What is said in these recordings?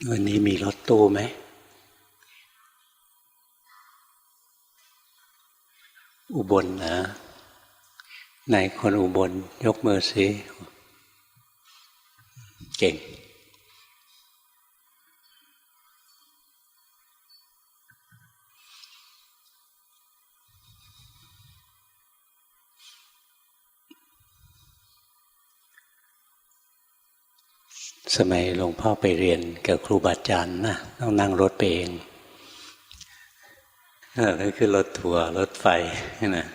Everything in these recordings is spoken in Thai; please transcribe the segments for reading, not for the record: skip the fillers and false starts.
วันนี้มีรถตู้ไหมอุบลนะไหนคนอุบลยกมือสิเก่งสมัยหลวงพ่อไปเรียนกับครูบาอาจารย์นะต้องนั่งรถไปเองก็คือรถทัวร์รถไฟนะ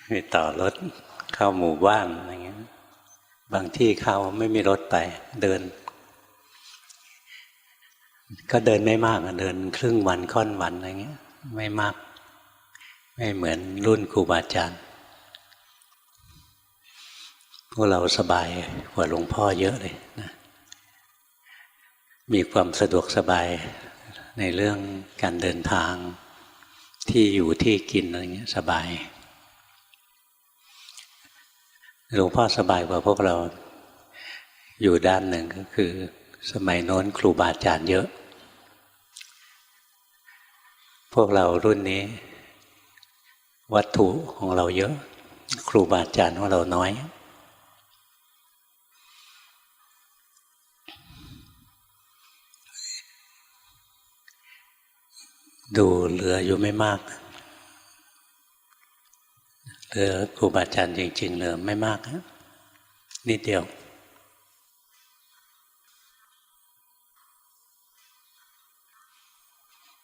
ไปต่อรถเข้าหมู่บ้านอะไรเงี้ยบางที่เข้าไม่มีรถไปเดินก็เดินไม่มากเดินครึ่งวันค่อนวันอะไรเงี้ยไม่มากไม่เหมือนรุ่นครูบาอาจารย์พวกเราสบายกว่าหลวงพ่อเยอะเลยนะมีความสะดวกสบายในเรื่องการเดินทางที่อยู่ที่กินอะไรเงี้ยสบายหลวงพ่อสบายกว่าพวกเราอยู่ด้านหนึ่งก็คือสมัยโน้นครูบาอาจารย์เยอะพวกเรารุ่นนี้วัตถุของเราเยอะครูบาอาจารย์ของเราน้อยดูเหลืออยู่ไม่มากเหลือครูบาอาจารย์จริงๆเหลือไม่มากนิดเดียว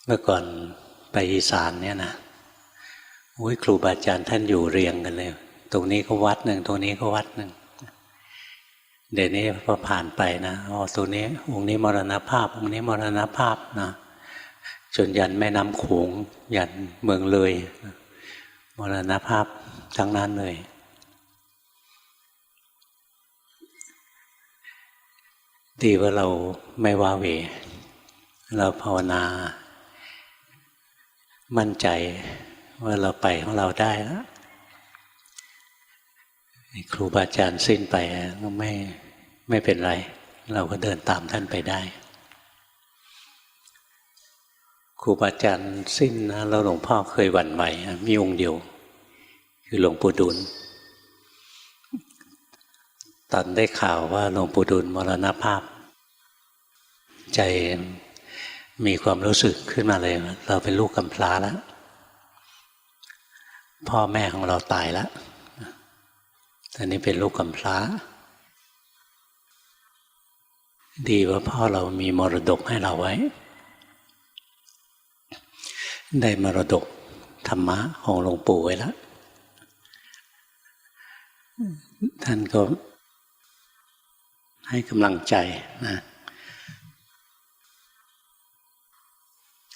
เมื่อก่อนไปอีสานเนี่ยนะครูบาอาจารย์ท่านอยู่เรียงกันเลยตรงนี้ก็วัดหนึ่งตรงนี้ก็วัดหนึ่งเดี๋ยวนี้พอผ่านไปนะตรงนี้องค์นี้มรณภาพองค์นี้มรณภาพนะจนยันแม่น้ำโขงยันเมืองเลยมรณภาพทั้งนั้นเลยดีว่าเราไม่ว้าเหวเราภาวนามั่นใจว่าเราไปของเราได้แล้วครูบาอาจารย์สิ้นไปก็ไม่เป็นไรเราก็เดินตามท่านไปได้ครูบาอาจารย์สิ้นนะแล้วหลวงพ่อเคยหวั่นไหวมีองค์เดียวคือหลวงปู่ดูลตอนได้ข่าวว่าหลวงปู่ดูลมรณภาพใจมีความรู้สึกขึ้นมาเลยเราเป็นลูกกำพร้าแล้วพ่อแม่ของเราตายแล้วตอนนี้เป็นลูกกำพร้าดีว่าพ่อเรามีมรดกให้เราไว้ได้มรดกธรรมะของหลวงปู่ไว้แล้วท่านก็ให้กำลังใจนะ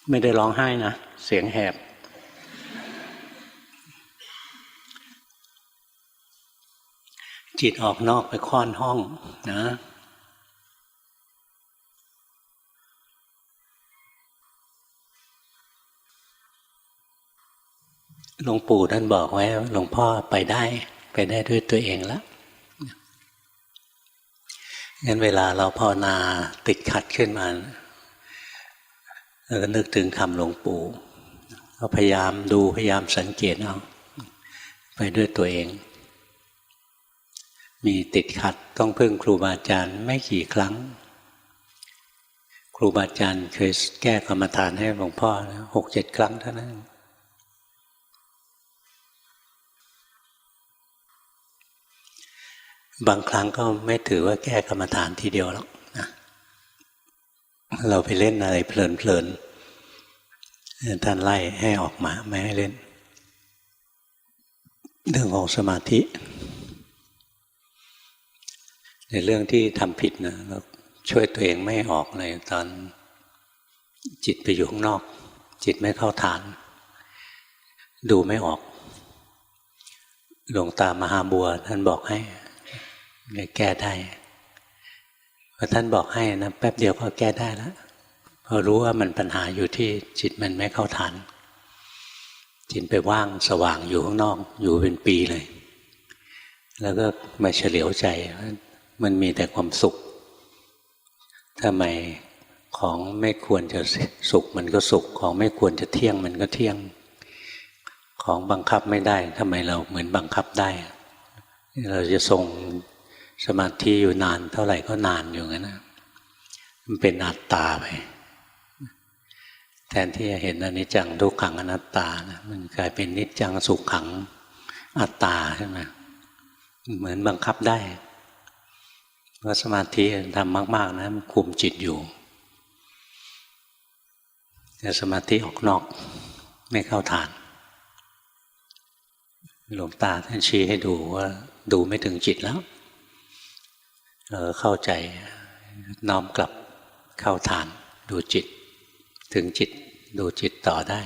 ไม่ได้ร้องไห้นะเสียงแหบจิตออกนอกไปค่อนห้องนะหลวงปู่ท่านบอกไว้หลวงพ่อไปได้ด้วยตัวเองแล้วงั้นเวลาเราภาวนาติดขัดขึ้นมาเราก็นึกถึงคำหลวงปู่ก็พยายามดูพยายามสังเกตเอาไปด้วยตัวเองมีติดขัดต้องพึ่งครูบาอาจารย์ไม่กี่ครั้งครูบาอาจารย์เคยแก้กรรมฐานให้หลวงพ่อ 6-7 ครั้งเท่านั้นบางครั้งก็ไม่ถือว่าแก้กรรมฐานทีเดียวหรอกนะเราไปเล่นอะไรเพลินๆท่านไล่ให้ออกมาไม่ให้เล่นเรื่องของสมาธิในเรื่องที่ทำผิดนะเราช่วยตัวเองไม่ออกเลยตอนจิตไปอยู่ข้างนอกจิตไม่เข้าฐานดูไม่ออกหลวงตามหาบัวท่านบอกให้แก้ได้พอท่านบอกให้นะแป๊บเดียวก็แก้ได้แล้วพอรู้ว่ามันปัญหาอยู่ที่จิตมันไม่เข้าฐานจิตไปว่างสว่างอยู่ข้างนอกอยู่เป็นปีเลยแล้วก็มาเฉลียวใจมันมีแต่ความสุข ทำไมของไม่ควรจะสุขมันก็สุขของไม่ควรจะเที่ยงมันก็เที่ยงของบังคับไม่ได้ทำไมเราเหมือนบังคับได้เราจะทรงสมาธิอยู่นานเท่าไหร่ก็นานอยู่งั้นนะมันเป็นอัตตาไปแทนที่จะเห็นอนิจจังทุกขังอนัตตานะมันกลายเป็นนิจจังสุขขังอัตตาใช่ไหมเหมือนบังคับได้เพราะสมาธิทำมากๆนะมันคุมจิตอยู่แต่สมาธิออกนอกไม่เข้าฐานหลวงตาท่านชี้ให้ดูว่าดูไม่ถึงจิตแล้วเข้าใจน้อมกลับเข้าฐานดูจิตถึงจิตดูจิตต่อได้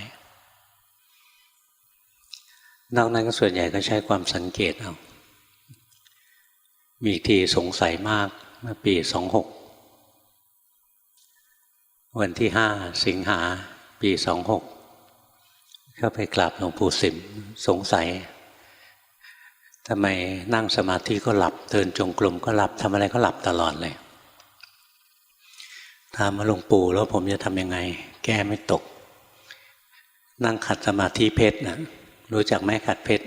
นอกนั้นก็ส่วนใหญ่ก็ใช้ความสังเกตเอามีทีสงสัยมากเมื่อปี26วันที่5 สิงหาปี26เข้าไปกราบหลวงปู่สิมสงสัยทำไมนั่งสมาธิก็หลับเดินจงกรมก็หลับทำอะไรก็หลับตลอดเลยถามมาหลวงปู่แล้วผมจะทำยังไงแก้ไม่ตกนั่งขัดสมาธิเพชรนะรู้จักไหมขัดเพชร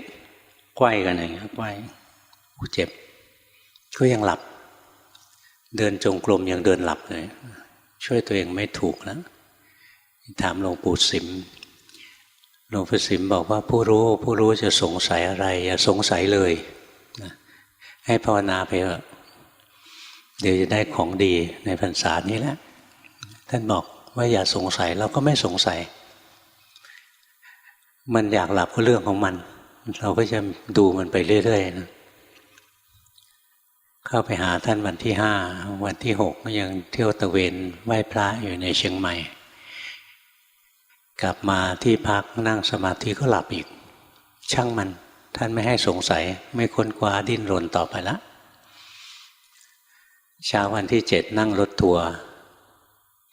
ไขว้กันอย่างเงี้ยไขว้กูเจ็บก็ยังหลับเดินจงกรมยังเดินหลับเลยช่วยตัวเองไม่ถูกแล้วถามหลวงปู่สิมหลวงปู่สิมบอกว่าผู้รู้จะสงสัยอะไรอย่าสงสัยเลยนะให้ภาวนาไปเถอะเดี๋ยวจะได้ของดีในพรรษานี้แหละท่านบอกว่าอย่าสงสัยเราก็ไม่สงสัยมันอยากหลับก็เรื่องของมันเราก็จะดูมันไปเรื่อยๆนะเข้าไปหาท่านวันที่5วันที่6ก็ยังเที่ยวตะเวนไหว้พระอยู่ในเชียงใหม่กลับมาที่พักนั่งสมาธิก็หลับอีกช่างมันท่านไม่ให้สงสัยไม่ค้นคว้าดิ้นรนต่อไปละเช้าวันที่7นั่งรถทัวร์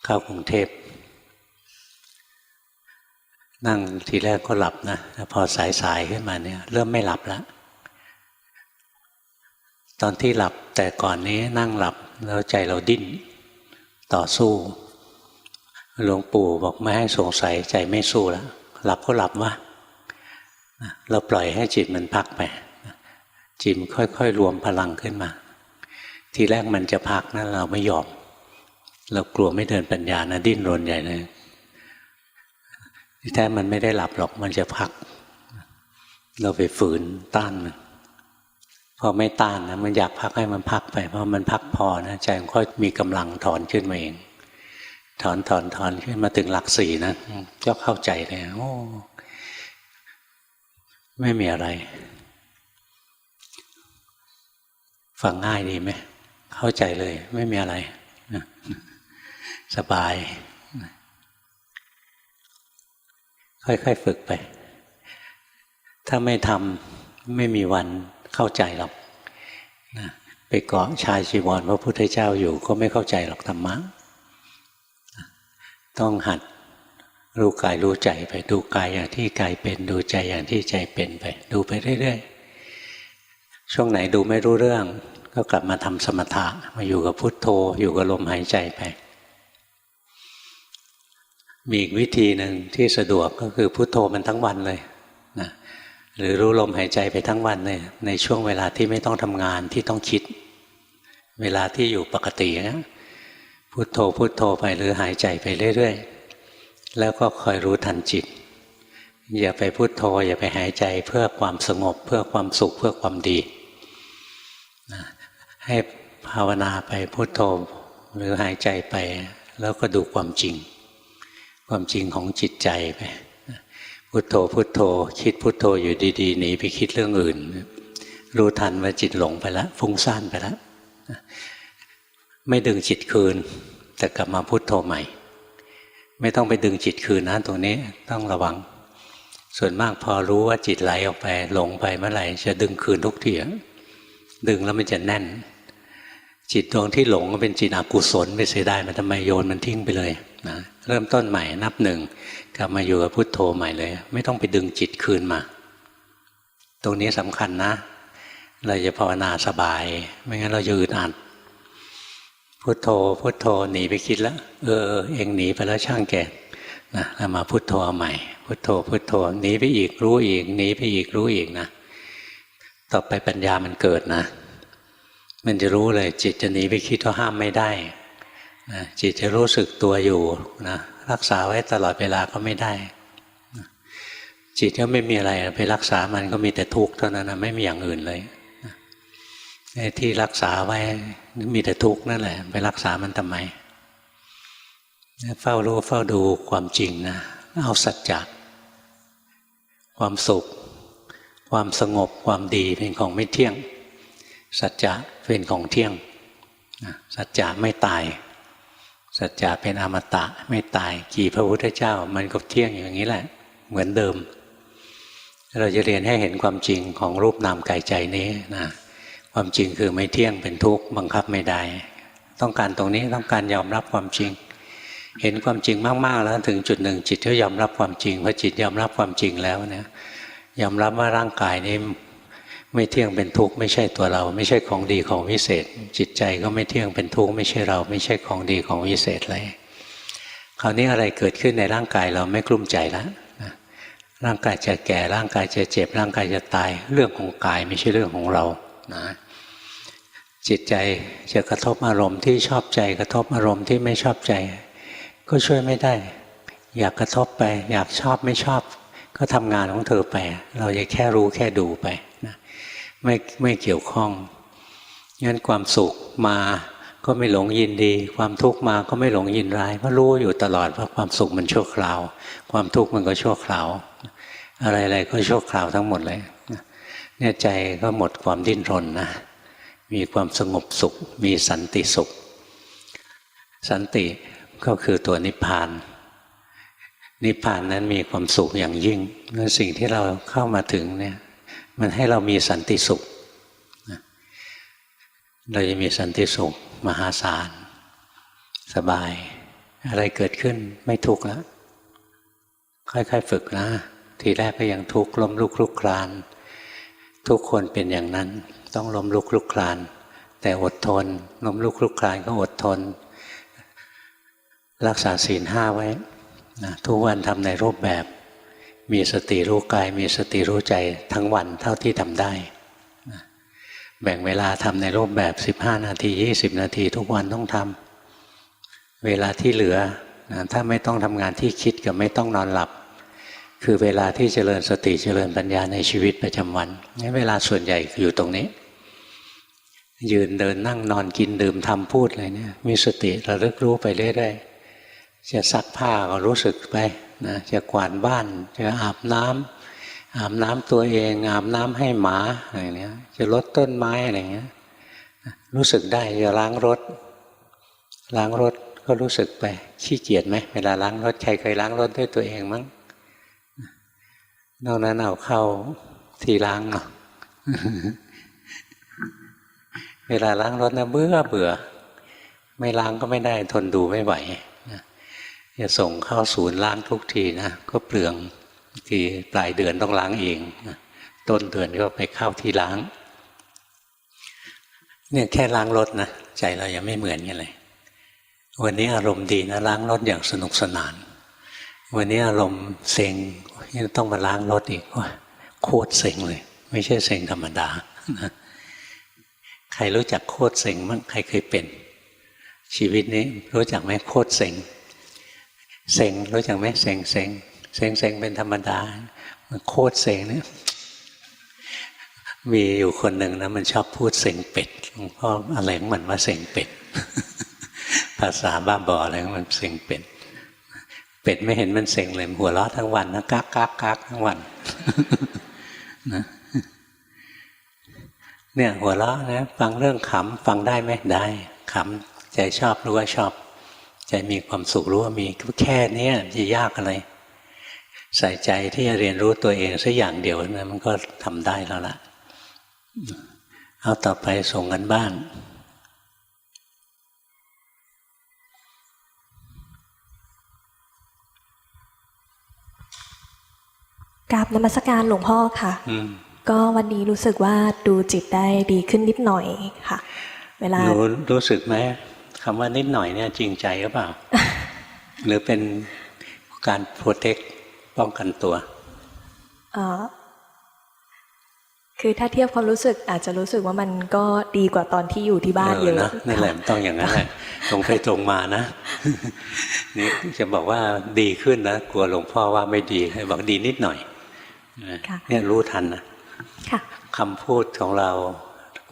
เข้ากรุงเทพนั่งทีแรกก็หลับนะแต่พอสายๆขึ้นมาเนี่ยเริ่มไม่หลับแล้วตอนที่หลับแต่ก่อนนี้นั่งหลับแล้วใจเราดิ้นต่อสู้หลวงปู่บอกไม่ให้สงสัยใจไม่สู้แล้วหลับก็หลับวะเราปล่อยให้จิตมันพักไปจิตค่อยๆรวมพลังขึ้นมาทีแรกมันจะพักนะเราไม่ยอมเรากลัวไม่เดินปัญญานะดิ้นรนใหญ่เลยที่แท้มันไม่ได้หลับหรอกมันจะพักเราไปฝืนต้านมันพอไม่ต้านนะมันอยากพักให้มันพักไปพอมันพักพอนะใจมันค่อยมีกำลังถอนขึ้นมาเองถอนขึ้นมาถึงหลัก4นะก็เข้าใจเลยโอ้ไม่มีอะไรฟังง่ายดีไหมเข้าใจเลยไม่มีอะไรสบายค่อยๆฝึกไปถ้าไม่ทำไม่มีวันเข้าใจหรอกนะไปเกาะชายจีวรพระพุทธเจ้าอยู่ก็ไม่เข้าใจหรอกธรรมะต้องหัดรู้กายรู้ใจไปดูกายอย่างที่กายเป็นดูใจอย่างที่ใจเป็นไปดูไปเรื่อยๆช่วงไหนดูไม่รู้เรื่องก็กลับมาทำสมถะมาอยู่กับพุทโธอยู่กับลมหายใจไปมีอีกวิธีหนึ่งที่สะดวกก็คือพุทโธมันทั้งวันเลยนะหรือรู้ลมหายใจไปทั้งวันเลยในช่วงเวลาที่ไม่ต้องทำงานที่ต้องคิดเวลาที่อยู่ปกตินะพุทโธพุทโธไปหรือหายใจไปเรื่อยๆแล้วก็คอยรู้ทันจิตอย่าไปพุทโธอย่าไปหายใจเพื่อความสงบเพื่อความสุขเพื่อความดีให้ภาวนาไปพุทโธหรือหายใจไปแล้วก็ดูความจริงของจิตใจไปพุทโธพุทโธคิดพุทโธอยู่ดีๆหนีไปคิดเรื่องอื่นรู้ทันว่าจิตหลงไปแล้วฟุ้งซ่านไปแล้วไม่ดึงจิตคืนแต่กลับมาพุทโธใหม่ไม่ต้องไปดึงจิตคืนนะตรงนี้ต้องระวังส่วนมากพอรู้ว่าจิตไหลออกไปหลงไปเมื่อไหร่จะดึงคืนทุกทีดึงแล้วมันจะแน่นจิตดวงที่หลงเป็นจิตอกุศลไปเสียได้มันทำไมโยนมันทิ้งไปเลยนะเริ่มต้นใหม่นับ1กลับมาอยู่กับพุทโธใหม่เลยไม่ต้องไปดึงจิตคืนมาตรงนี้สำคัญนะเราจะภาวนาสบายไม่งั้นเราจะอึดอัด พุทโธพุทโธหนีไปคิดแล้วเองหนีไปแล้วช่างแกนะแล้วมาพุทโธเอาใหม่พุทโธพุทโธหนีไปอีกรู้อีกหนีไปอีกรู้อีกนะต่อไปปัญญามันเกิดนะมันจะรู้เลยจิตจะหนีไปคิดก็ห้ามไม่ได้นะจิตจะรู้สึกตัวอยู่นะรักษาไว้ตลอดเวลาก็ไม่ได้นะจิตก็ไม่มีอะไรไปรักษามันก็มีแต่ทุกข์เท่านั้นนะไม่มีอย่างอื่นเลยนะที่รักษาไว้มีแต่ทุกข์นั่นแหละไปรักษามันทำไมเฝ้ารู้เฝ้าดูความจริงนะเอาสัจจะความสุขความสงบความดีเป็นของไม่เที่ยงสัจจะเป็นของเที่ยงสัจจะไม่ตายสัจจะเป็นอมตะไม่ตายกี่พระพุทธเจ้ามันก็เที่ยงอย่างนี้แหละเหมือนเดิมเราจะเรียนให้เห็นความจริงของรูปนามกายใจนี้นะความจริงคือไม่เที่ยงเป็นทุกข์บังคับไม่ได้ต้องการตรงนี้ต้องการยอมรับความจริงเห็นความจริงมากๆแล้วถึงจุดหนึ่งจิตก็ยอมรับความจริงพอจิตยอมรับความจริงแล้วเนี่ยยอมรับว่าร่างกายนี้ไม่เที่ยงเป็นทุกข์ไม่ใช่ตัวเราไม่ใช่ของดีของวิเศษจิตใจก็ไม่เที่ยงเป็นทุกข์ไม่ใช่เราไม่ใช่ของดีของวิเศษเลยคราวนี้อะไรเกิดขึ้นในร่างกายเราไม่กลุ้มใจแล้วร่างกายจะแก่ร่างกายจะเจ็บร่างกายจะตายเรื่องของกายไม่ใช่เรื่องของเรานะจิตใจจะกระทบอารมณ์ที่ชอบใจกระทบอารมณ์ที่ไม่ชอบใจก็ช่วยไม่ได้อยากกระทบไปอยากชอบไม่ชอบก็ทำงานของเธอไปเราจะแค่รู้แค่ดูไปนะไม่เกี่ยวข้องงั้นความสุขมาก็ไม่หลงยินดีความทุกข์มาก็ไม่หลงยินร้ายเพราะรู้อยู่ตลอดว่าความสุขมันชั่วคราวความทุกข์มันก็ชั่วคราวอะไรๆก็ชั่วคราวทั้งหมดเลยเนี่ยใจก็หมดความดิ้นรนนะมีความสงบสุขมีสันติสุขสันติก็คือตัวนิพพานนิพพานนั้นมีความสุขอย่างยิ่งนั่นสิ่งที่เราเข้ามาถึงเนี่ยมันให้เรามีสันติสุขเราจะมีสันติสุขมหาศาลสบายอะไรเกิดขึ้นไม่ทุกข์แล้วค่อยๆฝึกนะทีแรกก็ยังทุกข์ล้มลุกคลุกคลานทุกคนเป็นอย่างนั้นต้องล้มลุกคลุกคลานแต่อดทนล้มลุกคลุกคลานก็อดทนรักษาศีล5ไว้นะทุกวันทำในรูปแบบมีสติรู้กายมีสติรู้ใจทั้งวันเท่าที่ทำได้นะแบ่งเวลาทำในรูปแบบ15 นาที20 นาทีทุกวันต้องทำเวลาที่เหลือนะถ้าไม่ต้องทำงานที่คิดกับไม่ต้องนอนหลับคือเวลาที่เจริญสติเจริญปัญญาในชีวิตประจำวันนี่เวลาส่วนใหญ่อยู่ตรงนี้ยืนเดินนั่งนอนกินดื่มทำพูดอะไรเนี่ยมีสติระลึกรู้ไปเรื่อยๆจะซักผ้าก็รู้สึกไปนะจะกวาดบ้านจะอาบน้ำตัวเองอาบน้ำให้หมาอะไรเนี้ยจะรดต้นไม้อะไรเงี้ยรู้สึกได้จะล้างรถก็รู้สึกไปขี้เกียจไหมเวลาล้างรถใครเคยล้างรถด้วยตัวเองมั้งนอกนั้นเอาเข้าที่ล้างเนาะ เวลาล้างรถนะเบื่อไม่ล้างก็ไม่ได้ทนดูไม่ไหวนะจะส่งเข้าศูนย์ล้างทุกทีนะก็เปลืองทีปลายเดือนต้องล้างเองนะต้นเดือนก็ไปเข้าที่ล้างเนี่ยแค่ล้างรถนะใจเรายังไม่เหมือนกันเลยวันนี้อารมณ์ดีนะล้างรถอย่างสนุกสนานวันนี้อารมณ์เซ็งต้องมาล้างรถอีกว่าโคตรเซ็งเลยไม่ใช่เซ็งธรรมดานะใครรู้จักโคตรเซ็งมั้งใครเคยเป็นชีวิตนี้รู้จักไหมโคตรเซ็งรู้จักไหมเซ็งเป็นธรรมดาโคตรเซ็งเนี่ยมีอยู่คนหนึ่งนะมันชอบพูดเซ็งเป็ดหลวงพ่ออะไรของมันว่าเซ็งเป็ด ภาษาบ้าบออะไรของมันเซ็งเป็ดไม่เห็นมันเซ็งเลยหัวเราะทั้งวันนะกักทั้งวัน นะเนี่ยหัวเราะนะฟังเรื่องขำฟังได้ไหมได้ขำใจชอบรู้ว่าชอบใจมีความสุขรู้ว่ามีแค่นี้จะยากอะไรใส่ใจที่จะเรียนรู้ตัวเองสักอย่างเดียวนะมันก็ทำได้แล้วล่ะเอาต่อไปส่งกันบ้านกราบนมัสการหลวงพ่อค่ะก็วันนี้รู้สึกว่าดูจิตได้ดีขึ้นนิดหน่อยค่ะเวลารู้สึกไหม คำว่านิดหน่อยเนี่ยจริงใจหรือเปล่า หรือเป็นการโปรเทคป้องกันตัวคือถ้าเทียบความรู้สึกอาจจะรู้สึกว่ามันก็ดีกว่าตอนที่อยู่ที่บ้านเยอะนะนั่นแหละต้องอย่างนั้นแหละตรงไปตรงมานะ นี่จะบอกว่าดีขึ้นนะกลัวหลวงพ่อว่าไม่ดีให้บอกดีนิดหน่อยเนี่ยรู้ทันนะคำพูดของเรา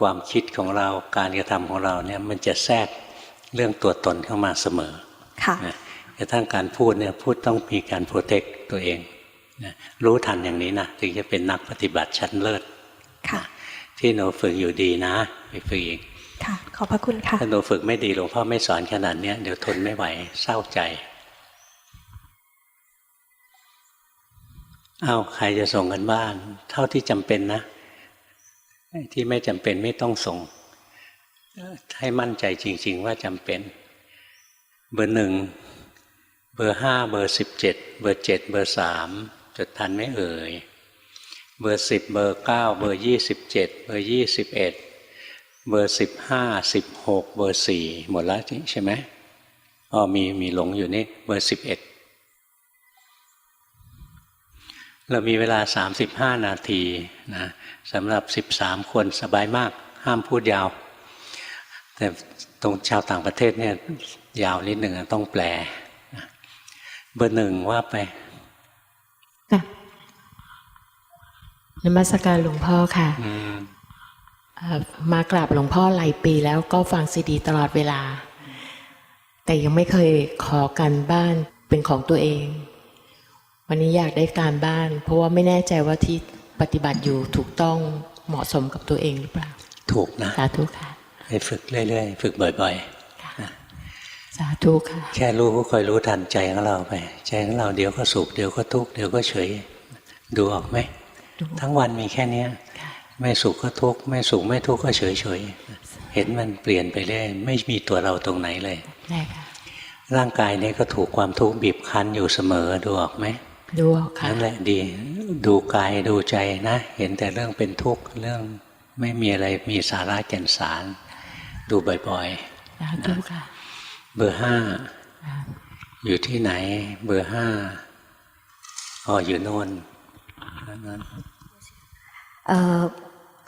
ความคิดของเราการกระทำของเราเนี่ยมันจะแทรกเรื่องตัวตนเข้ามาเสมอนะกระทั่งการพูดเนี่ยพูดต้องมีการโปรเทคตัวเองนะรู้ทันอย่างนี้นะถึงจะเป็นนักปฏิบัติชั้นเลิศที่หนูฝึกอยู่ดีนะไปฝึกอีกค่ะขอบพระคุณค่ะถ้าหนูฝึกไม่ดีหลวงพ่อไม่สอนขนาดนี้เดี๋ยวทนไม่ไหวเศร้าใจใครจะส่งกันบ้านเท่าที่จำเป็นนะที่ไม่จำเป็นไม่ต้องส่งให้มั่นใจจริงๆว่าจำเป็นเบอร์ 1เบอร์ 5เบอร์17เบอร์7เบอร์3จดทันไหมเอ่ยเบอร์10เบอร์9เบอร์27เบอร์21เบอร์15 16เบอร์4หมดแล้วใช่ไหมมีหลงอยู่นี่เบอร์11เรามีเวลา35นาทีนะสำหรับ13คนสบายมากห้ามพูดยาวแต่ตรงชาวต่างประเทศเนี่ยยาวนิดหนึ่งต้องแปลเบอร์ 1ว่าไปนมัสการหลวงพ่อค่ะมากราบหลวงพ่อหลายปีแล้วก็ฟังซีดีตลอดเวลาแต่ยังไม่เคยขอการบ้านเป็นของตัวเองวันนี้อยากได้การบ้านเพราะว่าไม่แน่ใจว่าที่ปฏิบัติอยู่ถูกต้องเหมาะสมกับตัวเองหรือเปล่าถูกนะสาธุค่ะให้ฝึกเรื่อยๆฝึกบ่อยๆสาธุค่ะแค่รู้ก็คอยรู้ทันใจของเราไปใจของเราเดี๋ยวก็สุขเดี๋ยวก็ทุกข์เดี๋ยวก็เฉยดูออกไหมทั้งวันมีแค่นี้ไม่สุขก็ทุกข์ไม่สุขไม่ทุกข์ก็เฉยเฉยเห็นมันเปลี่ยนไปเรื่อยไม่มีตัวเราตรงไหนเลยร่างกายนี้ก็ถูกความทุกข์บีบคั้นอยู่เสมอดูออกไหมดูออกค่ะนั่นแหละดีดูกายดูใจนะเห็นแต่เรื่องเป็นทุกข์เรื่องไม่มีอะไรมีสาระแก่นสารดูบ่อยๆดูค่ะเบอร์ 5อยู่ที่ไหนเบอร์ 5อยู่โน่น